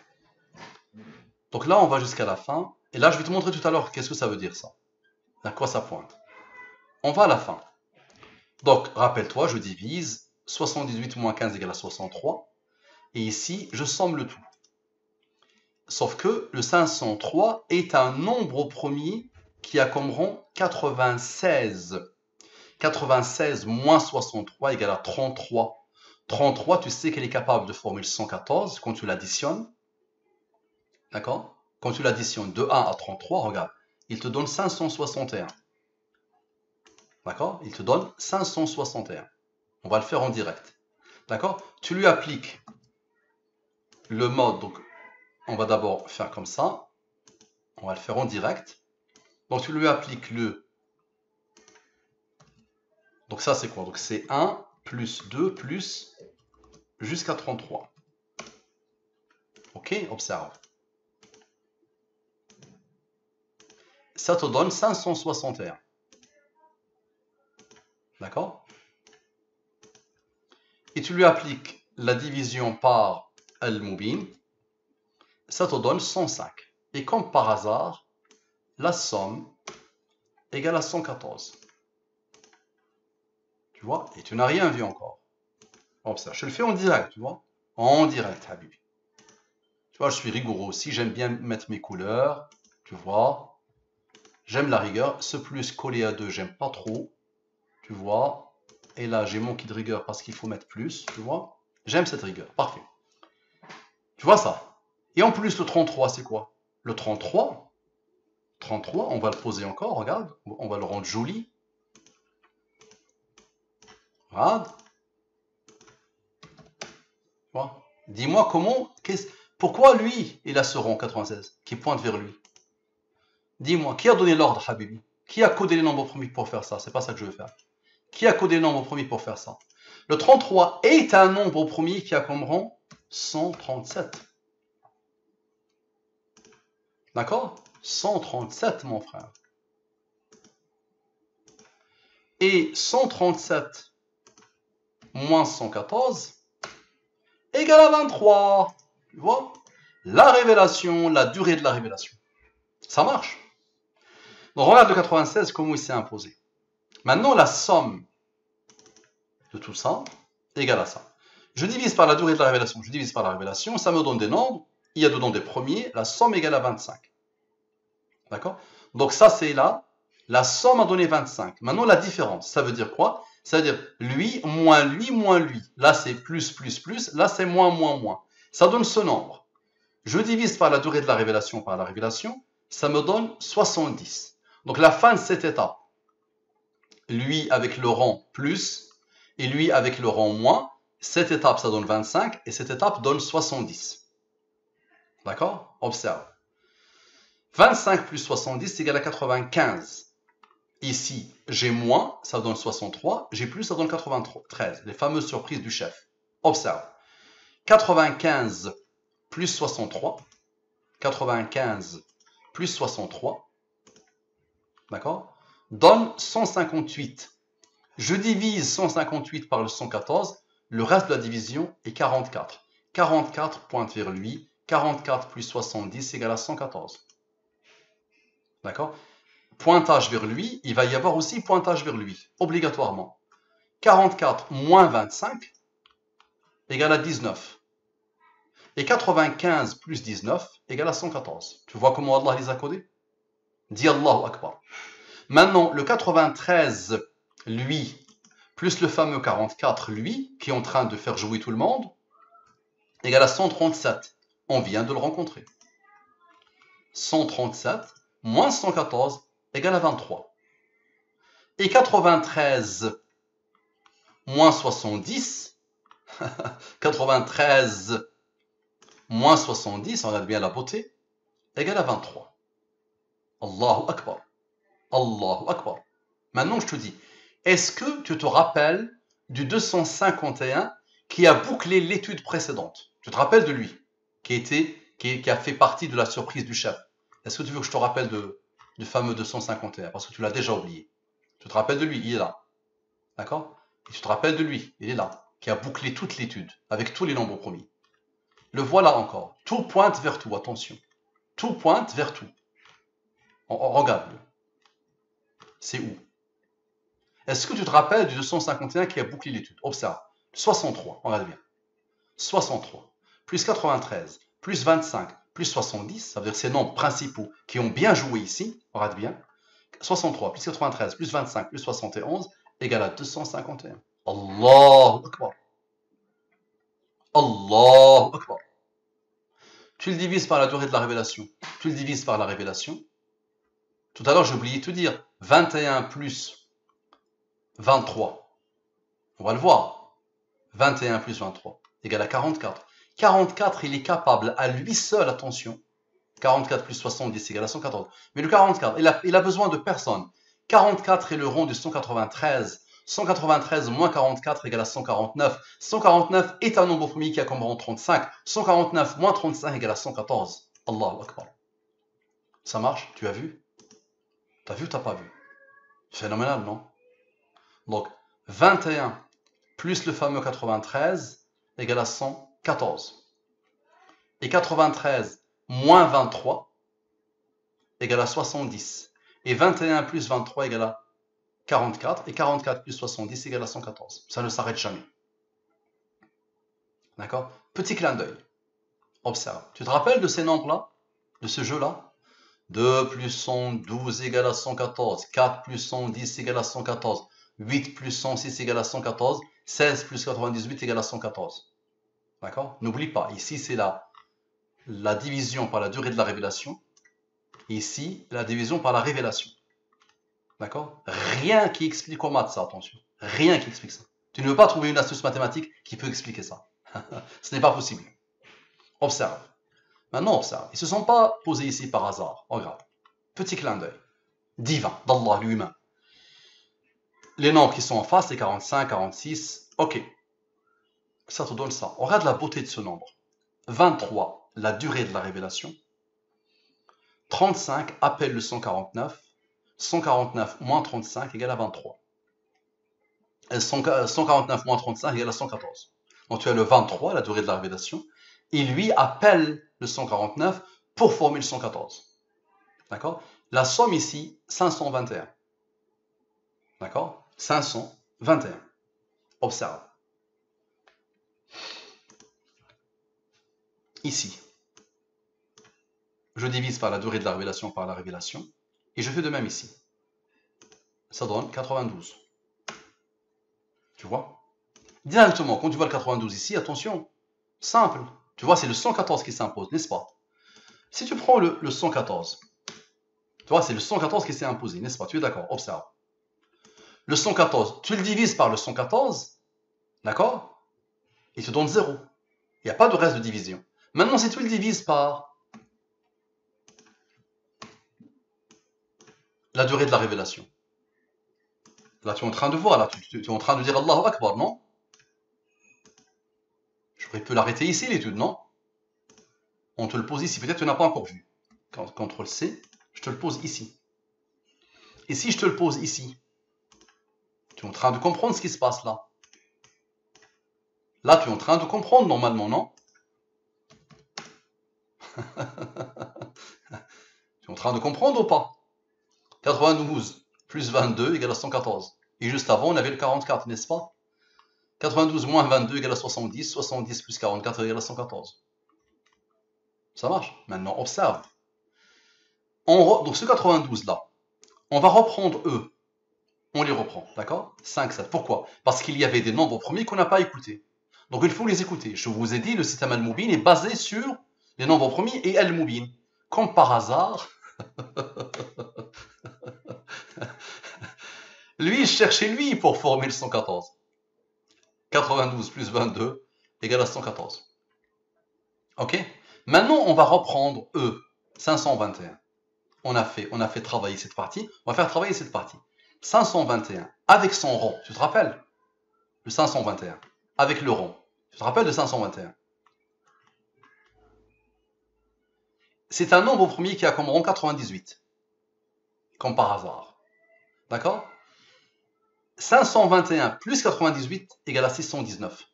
Donc là, on va jusqu'à la fin. Et là, je vais te montrer tout à l'heure qu'est-ce que ça veut dire, ça. À quoi ça pointe. On va à la fin. Donc, rappelle-toi, je divise 78 moins 15 égale à 63. Et ici, je somme le tout. Sauf que le 503 est un nombre premier qui a comme rang 96. 96 moins 63 égale à 33. 33, tu sais qu'elle est capable de former 114 quand tu l'additionnes. D'accord? Quand tu l'additionnes de 1 à 33, regarde, il te donne 561. D'accord? Il te donne 561. On va le faire en direct. D'accord? Tu lui appliques le mode, donc on va d'abord faire comme ça. On va le faire en direct. Donc tu lui appliques le... Donc ça c'est quoi? Donc c'est 1 plus 2 plus jusqu'à 33. Ok? Observe. Ça te donne 561. D'accord? Et tu lui appliques la division par al-mubin. Ça te donne 105. Et comme par hasard, la somme égale à 114. Tu vois? Et tu n'as rien vu encore. Observe. Je le fais en direct, tu vois? En direct, Habibi. Tu vois, je suis rigoureux aussi. J'aime bien mettre mes couleurs. Tu vois? J'aime la rigueur. Ce plus collé à 2, j'aime pas trop. Tu vois? Et là, j'ai manqué de rigueur parce qu'il faut mettre plus. Tu vois? J'aime cette rigueur. Parfait. Tu vois ça? Et en plus, le 33, c'est quoi? Le 33, on va le poser encore. Regarde. On va le rendre joli. Regarde. Dis-moi comment, pourquoi lui, il a ce rang 96 qui pointe vers lui? Dis-moi, qui a donné l'ordre, Habibi? Qui a codé les nombres premiers pour faire ça? C'est pas ça que je veux faire. Qui a codé les nombres premiers pour faire ça? Le 33 est un nombre premier qui a comme rang 137. D'accord? 137, mon frère. Et 137 moins 114 égale à 23. Tu vois? La révélation, la durée de la révélation. Ça marche. Donc regarde le 96, comment il s'est imposé. Maintenant, la somme de tout ça égale à ça. Je divise par la durée de la révélation. Je divise par la révélation, ça me donne des nombres. Il y a dedans des premiers. La somme égale à 25. D'accord? Donc ça, c'est là. La somme a donné 25. Maintenant, la différence, ça veut dire quoi? Ça veut dire lui, moins lui, moins lui. Là, c'est plus, plus, plus. Là, c'est moins, moins, moins. Ça donne ce nombre. Je divise par la durée de la révélation par la révélation. Ça me donne 70. Donc la fin de cette étape, lui avec le rang plus et lui avec le rang moins, cette étape ça donne 25 et cette étape donne 70. D'accord? Observe. 25 plus 70 égale à 95. Ici, j'ai moins, ça donne 63. J'ai plus, ça donne 93. Les fameuses surprises du chef. Observe. 95 plus 63. 95 plus 63, d'accord, donne 158. Je divise 158 par le 114, le reste de la division est 44. 44 pointe vers lui, 44 plus 70 égale à 114. D'accord? Pointage vers lui, il va y avoir aussi pointage vers lui, obligatoirement. 44 moins 25 égale à 19. Et 95 plus 19 égale à 114. Tu vois comment Allah les a codés? Dis Allahu Akbar. Maintenant, le 93, lui, plus le fameux 44, lui, qui est en train de faire jouer tout le monde, égale à 137. On vient de le rencontrer. 137 moins 114 égale à 23. Et 93 moins 70, 93 moins 70, on regarde bien la beauté, égale à 23. Allahu Akbar. Allahu Akbar. Maintenant, je te dis, est-ce que tu te rappelles du 251 qui a bouclé l'étude précédente? Tu te rappelles de lui, qui a fait partie de la surprise du chef? Est-ce que tu veux que je te rappelle du fameux 251? Parce que tu l'as déjà oublié. Tu te rappelles de lui, il est là. D'accord? Et tu te rappelles de lui, il est là, qui a bouclé toute l'étude, avec tous les nombres premiers. Le voilà encore. Tout pointe vers tout, attention. Tout pointe vers tout. Regarde-le. C'est où? Est-ce que tu te rappelles du 251 qui a bouclé l'étude? Observe. 63, regarde bien. 63, plus 93, plus 25, plus 70, ça veut dire ces nombres principaux qui ont bien joué ici, regarde bien. 63, plus 93, plus 25, plus 71, égale à 251. Allahu Akbar. Allahu Akbar. Tu le divises par la durée de la révélation. Tu le divises par la révélation. Tout à l'heure, j'ai oublié de te dire, 21 plus 23. On va le voir. 21 plus 23 égale à 44. 44, il est capable à lui seul, attention. 44 plus 70 égale à 114. Mais le 44, il a besoin de personne. 44 est le rond du 193. 193 moins 44 égale à 149. 149 est un nombre premier qui a comme rang 35. 149 moins 35 égale à 114. Allahu Akbar. Ça marche? Tu as vu? T'as vu ou t'as pas vu? Phénoménal, non? Donc, 21 plus le fameux 93 égale à 114. Et 93 moins 23 égale à 70. Et 21 plus 23 égale à 44. Et 44 plus 70 égale à 114. Ça ne s'arrête jamais. D'accord? Petit clin d'œil. Observe. Tu te rappelles de ces nombres-là? De ce jeu-là? 2 plus 112 égale à 114. 4 plus 110 égale à 114. 8 plus 106 égale à 114. 16 plus 98 égale à 114. D'accord? N'oublie pas, ici c'est la division par la durée de la révélation. Ici, la division par la révélation. D'accord? Rien qui explique au maths ça, attention. Rien qui explique ça. Tu ne veux pas trouver une astuce mathématique qui peut expliquer ça. Ce n'est pas possible. Observe. Maintenant, observe. Ils ne se sont pas posés ici par hasard. Regarde. Petit clin d'œil. Divin, d'Allah lui-même. Les nombres qui sont en face, c'est 45, 46. Ok. Ça te donne ça. On regarde la beauté de ce nombre. 23, la durée de la révélation. 35 appelle le 149. 149 moins 35 égale à 23. Et 149 moins 35 égale à 114. Donc tu as le 23, la durée de la révélation. Il lui appelle le 149 pour former le 114. D'accord? La somme ici, 521. D'accord? 521. Observe. Ici, je divise par la durée de la révélation par la révélation. Et je fais de même ici. Ça donne 92. Tu vois? Directement, quand tu vois le 92 ici, attention, simple. Tu vois, c'est le 114 qui s'impose, n'est-ce pas? Si tu prends le 114, tu vois, c'est le 114 qui s'est imposé, n'est-ce pas? Tu es d'accord? Observe. Le 114, tu le divises par le 114, d'accord? Il te donne 0. Il n'y a pas de reste de division. Maintenant, si tu le divises par la durée de la révélation, là, tu es en train de voir, là, tu es en train de dire Allahu Akbar, non? J'aurais pu l'arrêter ici, l'étude, non? On te le pose ici, peut-être que tu n'as pas encore vu. CTRL-C, je te le pose ici. Et si je te le pose ici, tu es en train de comprendre ce qui se passe là. Là, tu es en train de comprendre normalement, non? Tu es en train de comprendre ou pas? 92 plus 22 égale à 114. Et juste avant, on avait le 44, n'est-ce pas? 92 moins 22 égale à 70. 70 plus 44 égale à 114. Ça marche? Maintenant, observe. Donc ce 92 là, on va reprendre eux. On les reprend, d'accord? 5, 7. Pourquoi? Parce qu'il y avait des nombres premiers qu'on n'a pas écoutés. Donc il faut les écouter. Je vous ai dit, le système Al-Mubin est basé sur les nombres premiers et Al-Mubin. Comme par hasard, lui, il cherchait lui pour former le 114. 92 plus 22 égale à 114. Ok? Maintenant, on va reprendre E, 521. On a fait travailler cette partie. On va faire travailler cette partie. 521, avec son rond. Tu te rappelles? Le 521, avec le rond. Tu te rappelles de 521? C'est un nombre premier qui a comme rond 98. Comme par hasard. D'accord? 521 plus 98 égale à 619.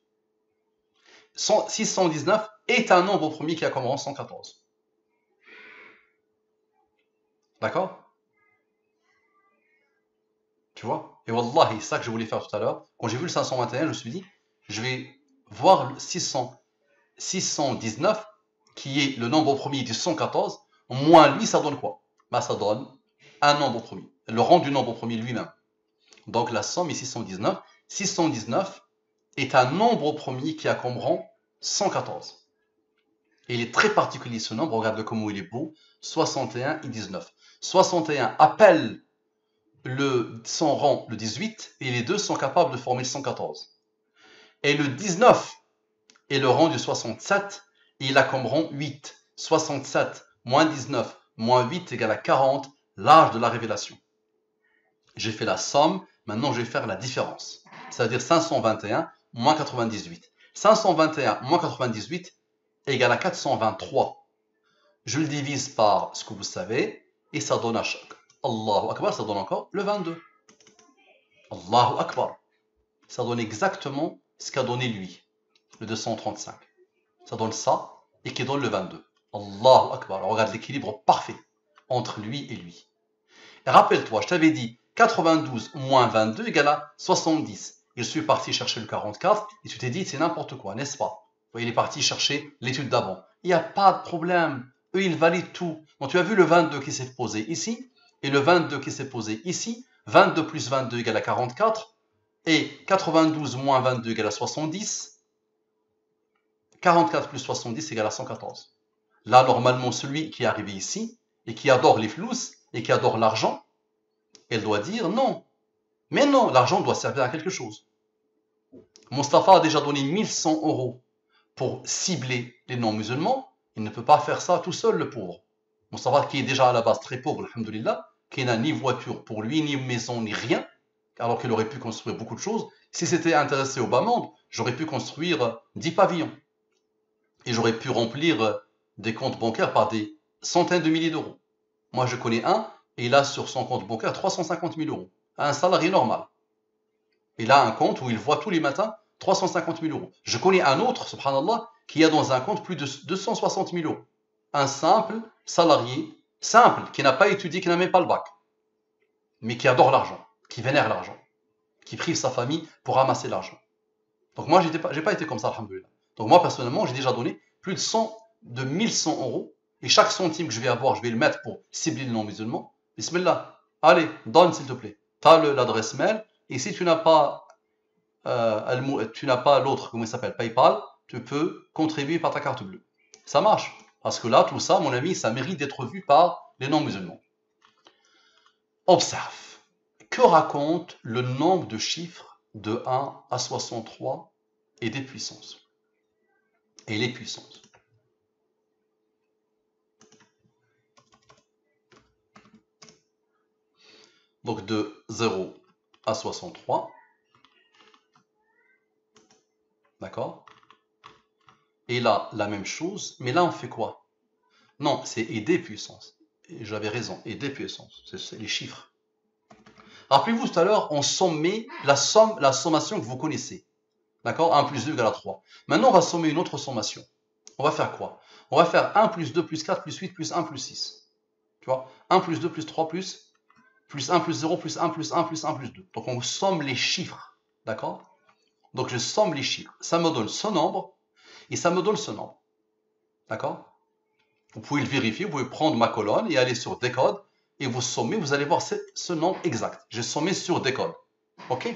619 est un nombre premier qui a comme rang 114. D'accord? Tu vois? Et wallahi, c'est ça que je voulais faire tout à l'heure. Quand j'ai vu le 521, je me suis dit, je vais voir le 619, qui est le nombre premier du 114, moins lui, ça donne quoi? Bah, ça donne un nombre premier. Le rang du nombre premier lui-même. Donc la somme est 619. 619 est un nombre premier qui a comme rang 114. Et il est très particulier ce nombre, regarde comment il est beau, 61 et 19. 61 appelle son rang le 18, et les deux sont capables de former le 114. Et le 19 est le rang du 67, et il a comme rang 8. 67 moins 19 moins 8 égale à 40, l'âge de la révélation. J'ai fait la somme, maintenant je vais faire la différence. C'est-à-dire 521 moins 98. 521 moins 98 égale à 423. Je le divise par ce que vous savez, et ça donne à chaque. Allahu Akbar, ça donne encore le 22. Allahu Akbar. Ça donne exactement ce qu'a donné lui, le 235. Ça donne ça, et qui donne le 22. Allahu Akbar. Alors, regarde l'équilibre parfait entre lui et lui. Et rappelle-toi, je t'avais dit 92 moins 22 égale à 70. Je suis parti chercher le 44, et tu t'es dit c'est n'importe quoi, n'est-ce pas? Il est parti chercher l'étude d'avant. Il n'y a pas de problème. Eux, ils valident tout. Donc, tu as vu le 22 qui s'est posé ici, et le 22 qui s'est posé ici. 22 plus 22 égale à 44, et 92 moins 22 égale à 70. 44 plus 70 égale à 114. Là, normalement, celui qui est arrivé ici, et qui adore les flous, et qui adore l'argent, elle doit dire non. Mais non, l'argent doit servir à quelque chose. Mustapha a déjà donné 1100 € pour cibler les non-musulmans. Il ne peut pas faire ça tout seul, le pauvre. Mustapha, qui est déjà à la base très pauvre, alhamdoulilah, qui n'a ni voiture pour lui, ni maison, ni rien, alors qu'il aurait pu construire beaucoup de choses. Si c'était intéressé au bas monde, j'aurais pu construire 10 pavillons. Et j'aurais pu remplir des comptes bancaires par des centaines de milliers d'euros. Moi, je connais un, et il a sur son compte bancaire 350 000 €. Un salarié normal. Il a un compte où il voit tous les matins 350 000 €. Je connais un autre, subhanallah, qui a dans un compte plus de 260 000 €. Un simple salarié, simple, qui n'a pas étudié, qui n'a même pas le bac, mais qui adore l'argent, qui vénère l'argent, qui prive sa famille pour ramasser l'argent. Donc moi, j'ai pas été comme ça, alhamdoulilah. Donc moi, personnellement, j'ai déjà donné plus de 1100 €, et chaque centime que je vais avoir, je vais le mettre pour cibler le non-musulman. Bismillah, allez, donne s'il te plaît. Tu as l'adresse mail, et si tu n'as pas l'autre, comment il s'appelle, PayPal, tu peux contribuer par ta carte bleue. Ça marche. Parce que là, tout ça, mon ami, ça mérite d'être vu par les non-musulmans. Observe. Que raconte le nombre de chiffres de 1 à 63 et des puissances? Et les puissances. Donc de 0 à 63. D'accord? Et là, la même chose, mais là, on fait quoi? Non, c'est et des puissances. Et j'avais raison, et des puissances. C'est les chiffres. Rappelez-vous tout à l'heure, on sommait la sommation que vous connaissez. D'accord? 1 plus 2 égale à 3. Maintenant, on va sommer une autre sommation. On va faire quoi? On va faire 1 plus 2 plus 4 plus 8 plus 1 plus 6. Tu vois? 1 plus 2 plus 3 plus 1 plus 0 plus 1 plus 1 plus 1 plus 2. Donc on somme les chiffres. D'accord? Donc je somme les chiffres. Ça me donne ce nombre et ça me donne ce nombre. D'accord? Vous pouvez le vérifier, vous pouvez prendre ma colonne et aller sur décode et vous sommez, vous allez voir ce nombre exact. J'ai sommé sur décode. Ok?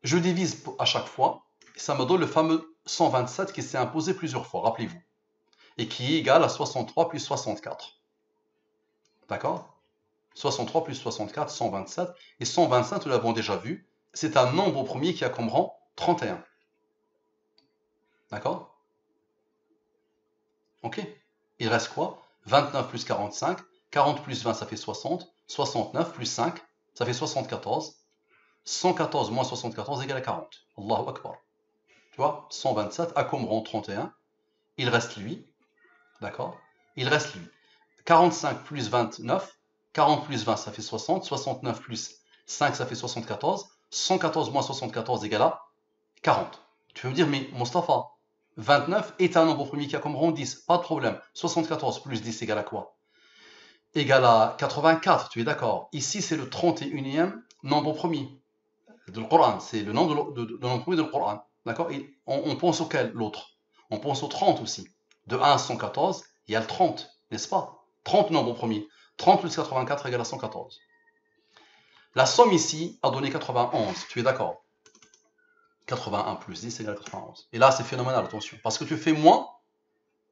Je divise à chaque fois et ça me donne le fameux 127 qui s'est imposé plusieurs fois, rappelez-vous. Et qui est égal à 63 plus 64. D'accord? 63 plus 64, 127. Et 127, nous l'avons déjà vu, c'est un nombre premier qui a comme rang 31. D'accord? Ok? Il reste quoi? 29 plus 45, 40 plus 20, ça fait 60, 69 plus 5, ça fait 74, 114 moins 74 égale à 40. Allahu Akbar. Tu vois? 127 a comme rang 31, il reste lui, d'accord? Il reste lui. 45 plus 29, 40 plus 20, ça fait 60, 69 plus 5, ça fait 74, 114 moins 74 égale à 40. Tu peux me dire, mais Mustapha, 29 est un nombre premier qui a comme rang 10, pas de problème. 74 plus 10 égale à quoi? Égale à 84, tu es d'accord? Ici, c'est le 31e nombre premier du Coran, c'est le nombre de nombre premier du Coran. D'accord? On pense auquel l'autre? On pense au 30 aussi. De 1 à 114, il y a le 30, n'est-ce pas? 30 nombre premier. 30 plus 84 égale à 114. La somme ici a donné 91, tu es d'accord? 81 plus 10 égale 91. Et là, c'est phénoménal, attention. Parce que tu fais moins,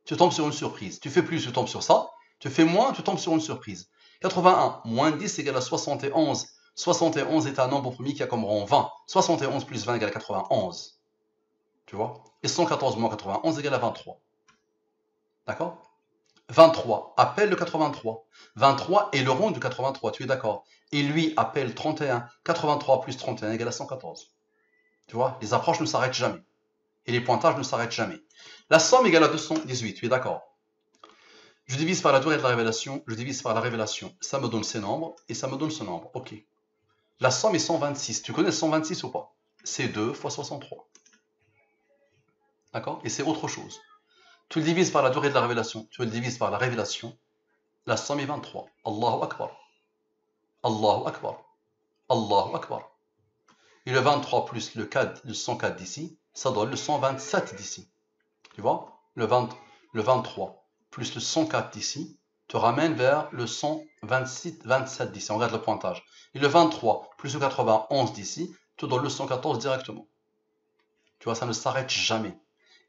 tu tombes sur une surprise. Tu fais plus, tu tombes sur ça. Tu fais moins, tu tombes sur une surprise. 81 moins 10 égale à 71. 71 est un nombre premier qui a comme rang 20. 71 plus 20 égale à 91. Tu vois? Et 114 moins 91 égale à 23. D'accord? 23 appelle le 83. 23 est le rang du 83, tu es d'accord? Et lui appelle 31. 83 plus 31 égale à 114. Tu vois? Les approches ne s'arrêtent jamais. Et les pointages ne s'arrêtent jamais. La somme égale à 218, tu es d'accord? Je divise par la durée de la révélation, je divise par la révélation. Ça me donne ces nombres et ça me donne ce nombre. Ok. La somme est 126. Tu connais 126 ou pas? C'est 2 fois 63. D'accord? Et c'est autre chose. Tu le divises par la durée de la révélation, tu le divises par la révélation. La somme est 23. Allahu Akbar. Allahu Akbar. Allahu Akbar. Et le 23 plus le 104 d'ici, ça donne le 127 d'ici. Tu vois? Le 23 plus le 104 d'ici te ramène vers le 127 d'ici. On regarde le pointage. Et le 23 plus le 91 d'ici te donne le 114 directement. Tu vois, ça ne s'arrête jamais.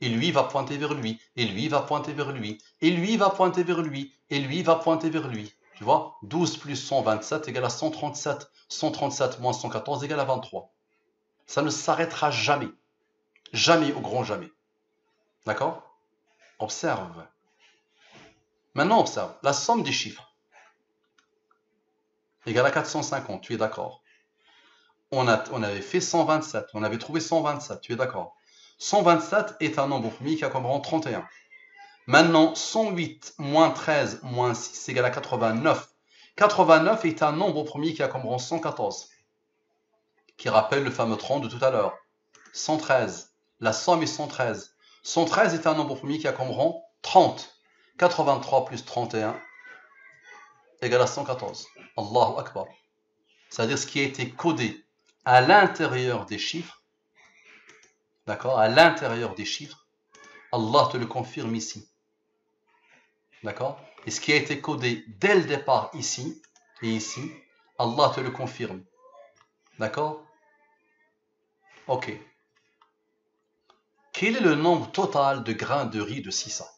Et lui va pointer vers lui, et lui va pointer vers lui, et lui va pointer vers lui, et lui va pointer vers lui. Tu vois, 12 plus 127 égale à 137. 137 moins 114 égale à 23. Ça ne s'arrêtera jamais. Jamais au grand jamais. D'accord? Observe. Maintenant, observe. La somme des chiffres égale à 450. Tu es d'accord? On avait fait 127. On avait trouvé 127. Tu es d'accord? 127 est un nombre premier qui a comme rang 31. Maintenant, 108 moins 13 moins 6 égale à 89. 89 est un nombre premier qui a comme rang 114. Qui rappelle le fameux 30 de tout à l'heure. 113. La somme est 113. 113 est un nombre premier qui a comme rang 30. 83 plus 31 égale à 114. Allahu Akbar. C'est-à-dire ce qui a été codé à l'intérieur des chiffres. D'accord? À l'intérieur des chiffres. Allah te le confirme ici. D'accord? Et ce qui a été codé dès le départ ici et ici, Allah te le confirme. D'accord? Ok. Quel est le nombre total de grains de riz de Sissa?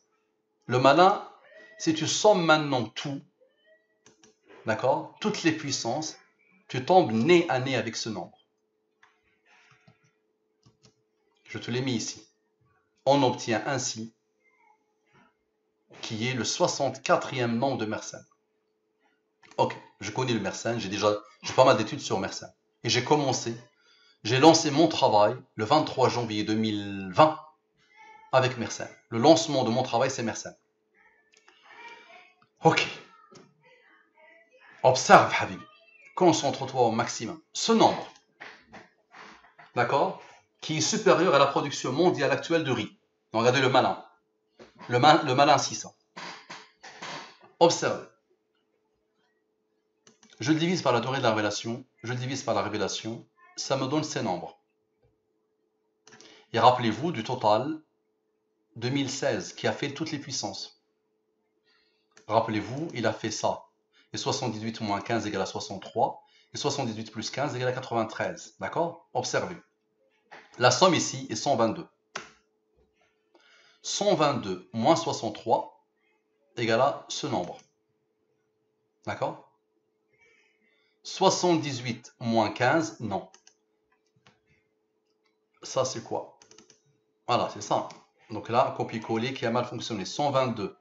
Le malin, si tu sommes maintenant tout, d'accord, toutes les puissances, tu tombes nez à nez avec ce nombre. Je te l'ai mis ici. On obtient ainsi qui est le 64e nombre de Mersenne. Ok, je connais le Mersenne, j'ai pas mal d'études sur Mersenne. Et j'ai lancé mon travail le 23 janvier 2020 avec Mersenne. Le lancement de mon travail, c'est Mersenne. Ok. Observe, Habib. Concentre-toi au maximum. Ce nombre, d'accord, qui est supérieur à la production mondiale actuelle de riz. Donc, regardez le malin. Le malin 600. Observe. Je le divise par la durée de la révélation. Je le divise par la révélation. Ça me donne ces nombres. Et rappelez-vous du total 2016 qui a fait toutes les puissances. Rappelez-vous, il a fait ça. Et 78 moins 15 égale à 63. Et 78 plus 15 égale à 93. D'accord? Observez. La somme ici est 122. 122 moins 63 égale à ce nombre. D'accord? 78 moins 15, non. Ça, c'est quoi? Voilà, c'est ça. Donc là, copier-coller qui a mal fonctionné. 122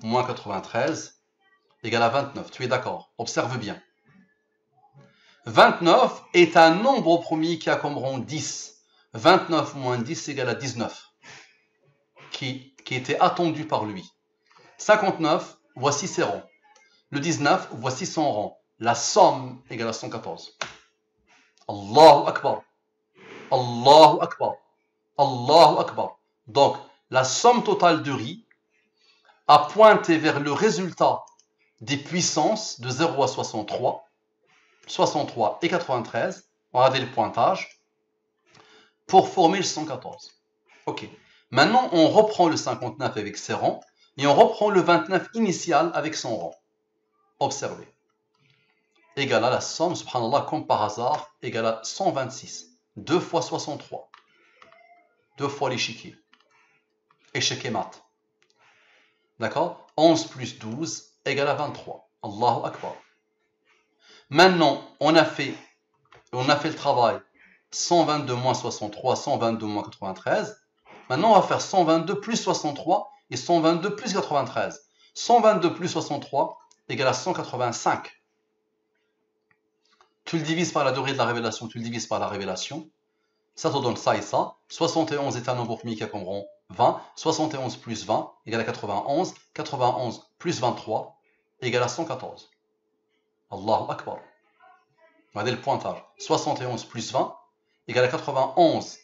moins 93 égale à 29. Tu es d'accord? Observe bien. 29 est un nombre premier qui a comme rang 10. 29 moins 10 égale à 19. Qui était attendu par lui. 59, voici ses rangs. Le 19, voici son rang. La somme égale à 114. Allahu Akbar. Allahu Akbar. Allahu Akbar. Donc, la somme totale de riz a pointé vers le résultat des puissances de 0 à 63, 63 et 93. Regardez le pointage pour former le 114. Ok. Maintenant, on reprend le 59 avec ses rangs et on reprend le 29 initial avec son rang. Observez. Égale à la somme, subhanallah, comme par hasard, égale à 126. 2 fois 63. 2 fois l'échiquier. Échec et mat. D'accord? 11 plus 12 égale à 23. Allahu Akbar. Maintenant, on a fait le travail 122 moins 63, 122 moins 93. Maintenant, on va faire 122 plus 63 et 122 plus 93. 122 plus 63 égale à 185. Tu le divises par la durée de la révélation, tu le divises par la révélation. Ça te donne ça et ça. 71 est un nombre premier qui a comme rang 20. 71 plus 20 égale à 91. 91 plus 23 égale à 114. Allahu Akbar. Regardez le pointage. 71 plus 20 égale à 91.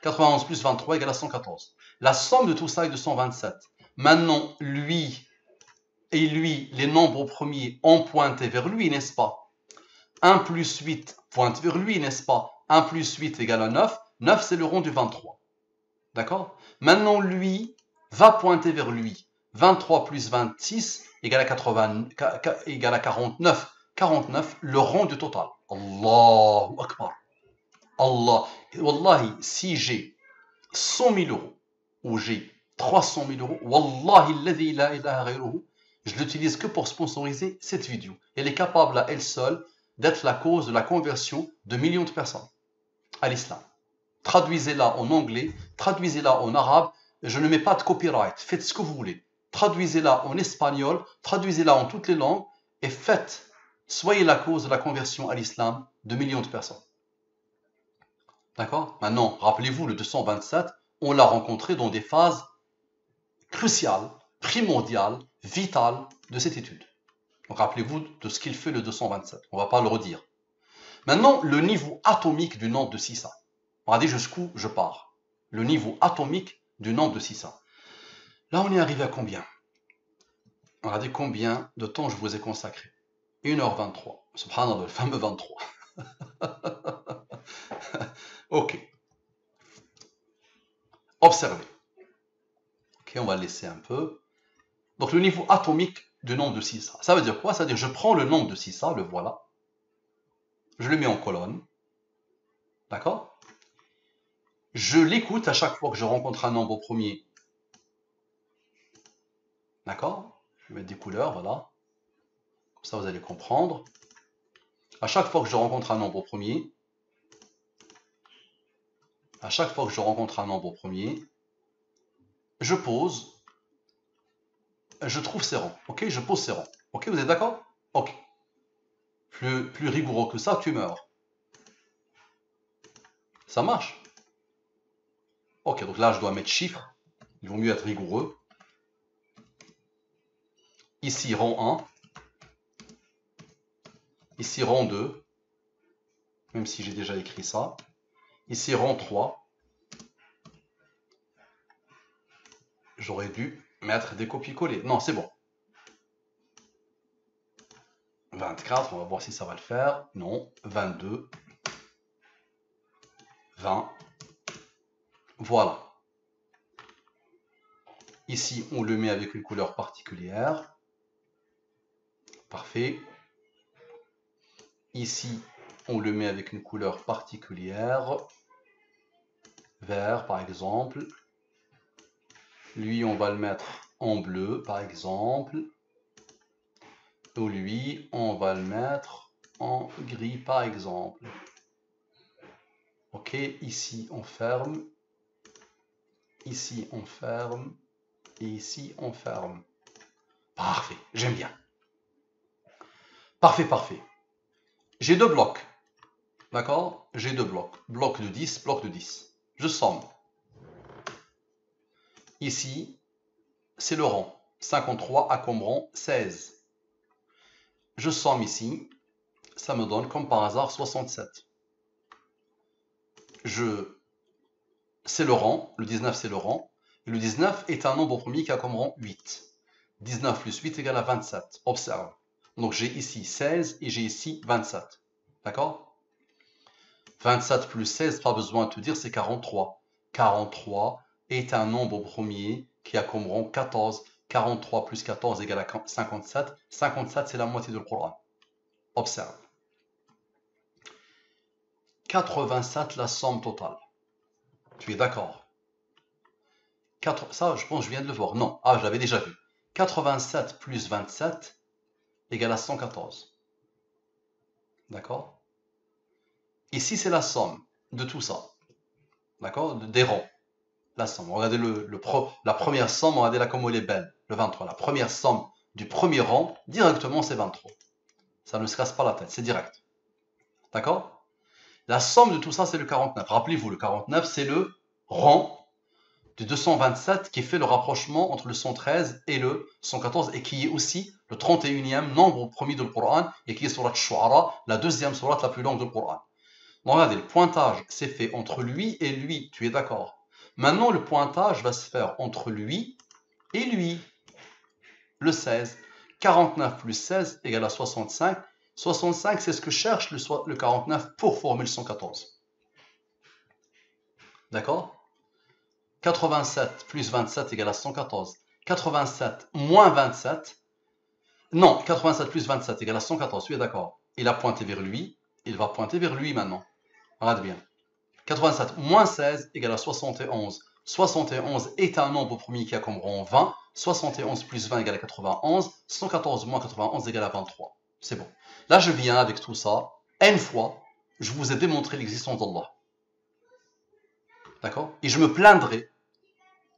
91 plus 23 égale à 114. La somme de tout ça est de 127. Maintenant, lui et lui, les nombres premiers ont pointé vers lui, n'est-ce pas? 1 plus 8 pointe vers lui, n'est-ce pas? 1 plus 8 égale à 9. 9, c'est le rond du 23. D'accord? Maintenant, lui va pointer vers lui. 23 plus 26 égale à 49. 49, le rond du total. Allahu Akbar. Allah. Wallahi, si j'ai 100 000 euros ou j'ai 300 000 euros, Wallahi, alladhi la ilaha ghayruhu, je l'utilise que pour sponsoriser cette vidéo. Elle est capable à elle seule d'être la cause de la conversion de millions de personnes à l'islam. Traduisez-la en anglais, traduisez-la en arabe, je ne mets pas de copyright, faites ce que vous voulez. Traduisez-la en espagnol, traduisez-la en toutes les langues et faites, soyez la cause de la conversion à l'islam de millions de personnes. D'accord? Maintenant, rappelez-vous, le 227, on l'a rencontré dans des phases cruciales, primordiales, vitales de cette étude. Donc rappelez-vous de ce qu'il fait le 227. On ne va pas le redire. Maintenant, le niveau atomique du nombre de 600. Regardez jusqu'où je pars. Le niveau atomique du nombre de 600. Là, on est arrivé à combien? Regardez combien de temps je vous ai consacré. 1h23. Subhanallah, le fameux 23. Ok. Observez. Ok, on va le laisser un peu. Donc, le niveau atomique du nombre de 600. Ça veut dire quoi? Ça veut dire je prends le nombre de 600, le voilà. Je le mets en colonne. D'accord? Je l'écoute à chaque fois que je rencontre un nombre premier. D'accord? Je vais mettre des couleurs, voilà. Comme ça, vous allez comprendre. À chaque fois que je rencontre un nombre premier, je pose, je trouve ces rangs. Ok? Je pose ces rangs. Ok? Vous êtes d'accord? Ok. Plus rigoureux que ça, tu meurs. Ça marche? Ok, donc là, je dois mettre chiffre. Il vaut mieux être rigoureux. Ici, rang 1. Ici, rang 2. Même si j'ai déjà écrit ça. Ici, rang 3. J'aurais dû mettre des copier-coller. Non, c'est bon. 24, on va voir si ça va le faire. Non, 22. 20. Voilà. Ici, on le met avec une couleur particulière. Parfait. Ici, on le met avec une couleur particulière. Vert, par exemple. Lui, on va le mettre en bleu, par exemple. Et lui, on va le mettre en gris, par exemple. Ok, ici, on ferme. Ici, on ferme. Et ici, on ferme. Parfait, j'aime bien. Parfait, parfait. J'ai deux blocs. D'accord? J'ai deux blocs. Bloc de 10, bloc de 10. Je somme. Ici, c'est le rang. 53 à comme rang 16. Je somme ici. Ça me donne, comme par hasard, 67. C'est le rang. Le 19, c'est le rang. Et le 19 est un nombre premier qui a comme rang 8. 19 plus 8 égale à 27. Observe. Donc j'ai ici 16 et j'ai ici 27. D'accord? 27 plus 16, pas besoin de te dire, c'est 43. 43 est un nombre premier qui a comme rang 14. 43 plus 14 égale à 57. 57, c'est la moitié du Coran. Observe. 87, la somme totale. Tu es d'accord? Ça, je pense que je viens de le voir. Non, je l'avais déjà vu. 87 plus 27 égale à 114. D'accord? Ici, c'est la somme de tout ça. D'accord? Des rangs. La somme. Regardez la première somme, regardez-la comme elle est belle. Le 23. La première somme du premier rang, directement, c'est 23. Ça ne se casse pas la tête, c'est direct. D'accord? La somme de tout ça, c'est le 49. Rappelez-vous, le 49, c'est le rang du 227 qui fait le rapprochement entre le 113 et le 114 et qui est aussi le 31e nombre premier du Coran et qui est surat Shu'ara, la deuxième surat la plus longue du Coran. Donc regardez, le pointage s'est fait entre lui et lui, tu es d'accord? Maintenant, le pointage va se faire entre lui et lui, le 16. 49 plus 16 égale à 65. 65, c'est ce que cherche le 49 pour former le 114. D'accord? 87 plus 27 égale à 114. 87 moins 27. Non, 87 plus 27 égale à 114, tu es d'accord? Il a pointé vers lui, il va pointer vers lui maintenant. Regarde bien. 87 moins 16 égale à 71. 71 est un nombre premier qui a comme rang 20. 71 plus 20 égale à 91. 114 moins 91 égale à 23. C'est bon. Là, je viens avec tout ça. Une fois, je vous ai démontré l'existence d'Allah. D'accord? Et je me plaindrai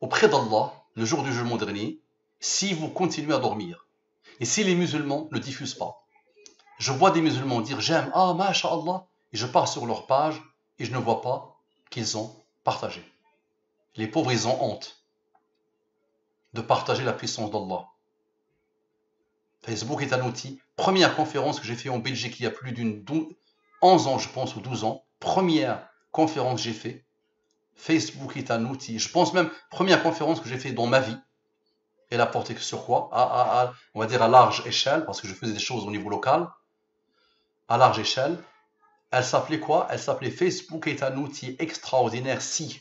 auprès d'Allah, le jour du jugement dernier, si vous continuez à dormir. Et si les musulmans ne diffusent pas. Je vois des musulmans dire j'aime, masha'Allah, et je pars sur leur page et je ne vois pas qu'ils ont partagé. Les pauvres, ils ont honte de partager la puissance d'Allah. Facebook est un outil. Première conférence que j'ai fait en Belgique il y a plus d'une 11 ans, je pense, ou 12 ans. Première conférence que j'ai fait. Facebook est un outil. Je pense même, première conférence que j'ai fait dans ma vie. Elle a porté sur quoi? On va dire à large échelle, parce que je faisais des choses au niveau local. À large échelle. Elle s'appelait quoi? Elle s'appelait Facebook est un outil extraordinaire si.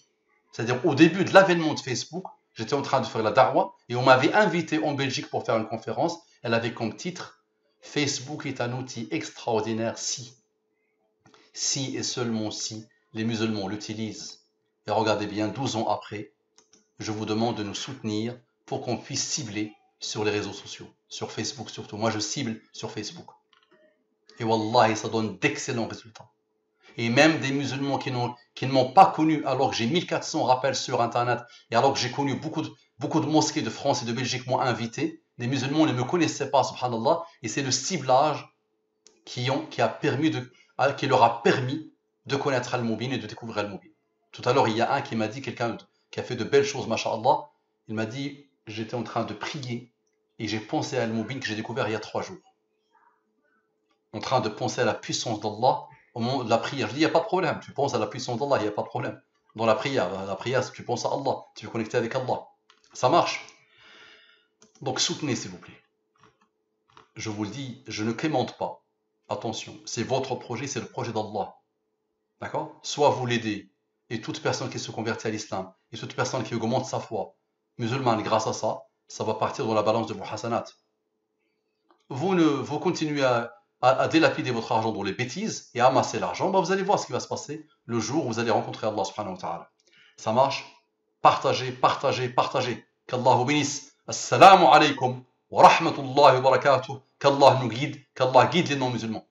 C'est-à-dire au début de l'avènement de Facebook, j'étais en train de faire la darwa et on m'avait invité en Belgique pour faire une conférence. Elle avait comme titre Facebook est un outil extraordinaire si. Si et seulement si les musulmans l'utilisent. Et regardez bien, 12 ans après, je vous demande de nous soutenir pour qu'on puisse cibler sur les réseaux sociaux. Sur Facebook surtout. Moi, je cible sur Facebook. Et wallahi, ça donne d'excellents résultats. Et même des musulmans qui ne m'ont pas connu alors que j'ai 1400 rappels sur Internet et alors que j'ai connu beaucoup de mosquées de France et de Belgique m'ont invité, les musulmans ne me connaissaient pas, subhanallah, et c'est le ciblage qui leur a permis de connaître Al-Mubin et de découvrir Al-Mubin. Tout à l'heure, il y a un qui m'a dit, quelqu'un qui a fait de belles choses, masha'Allah, il m'a dit, j'étais en train de prier et j'ai pensé à Al-Mubin que j'ai découvert il y a 3 jours. En train de penser à la puissance d'Allah au moment de la prière. Je dis, il n'y a pas de problème. Tu penses à la puissance d'Allah, il n'y a pas de problème. Dans la prière, tu penses à Allah. Tu es connecté avec Allah. Ça marche. Donc soutenez, s'il vous plaît. Je vous le dis, je ne quémande pas. Attention, c'est votre projet, c'est le projet d'Allah. D'accord? Soit vous l'aidez, et toute personne qui se convertit à l'islam, et toute personne qui augmente sa foi musulmane grâce à ça, ça va partir dans la balance de vos hasanat. Vous continuez à délapider votre argent dans les bêtises et à amasser l'argent, bah vous allez voir ce qui va se passer le jour où vous allez rencontrer Allah subhanahu wa ta'ala. Ça marche? Partagez, partagez, partagez. Qu'Allah vous bénisse. Assalamu alaikum wa rahmatullahi wa barakatuh. Qu'Allah nous guide, qu'Allah guide les non-musulmans.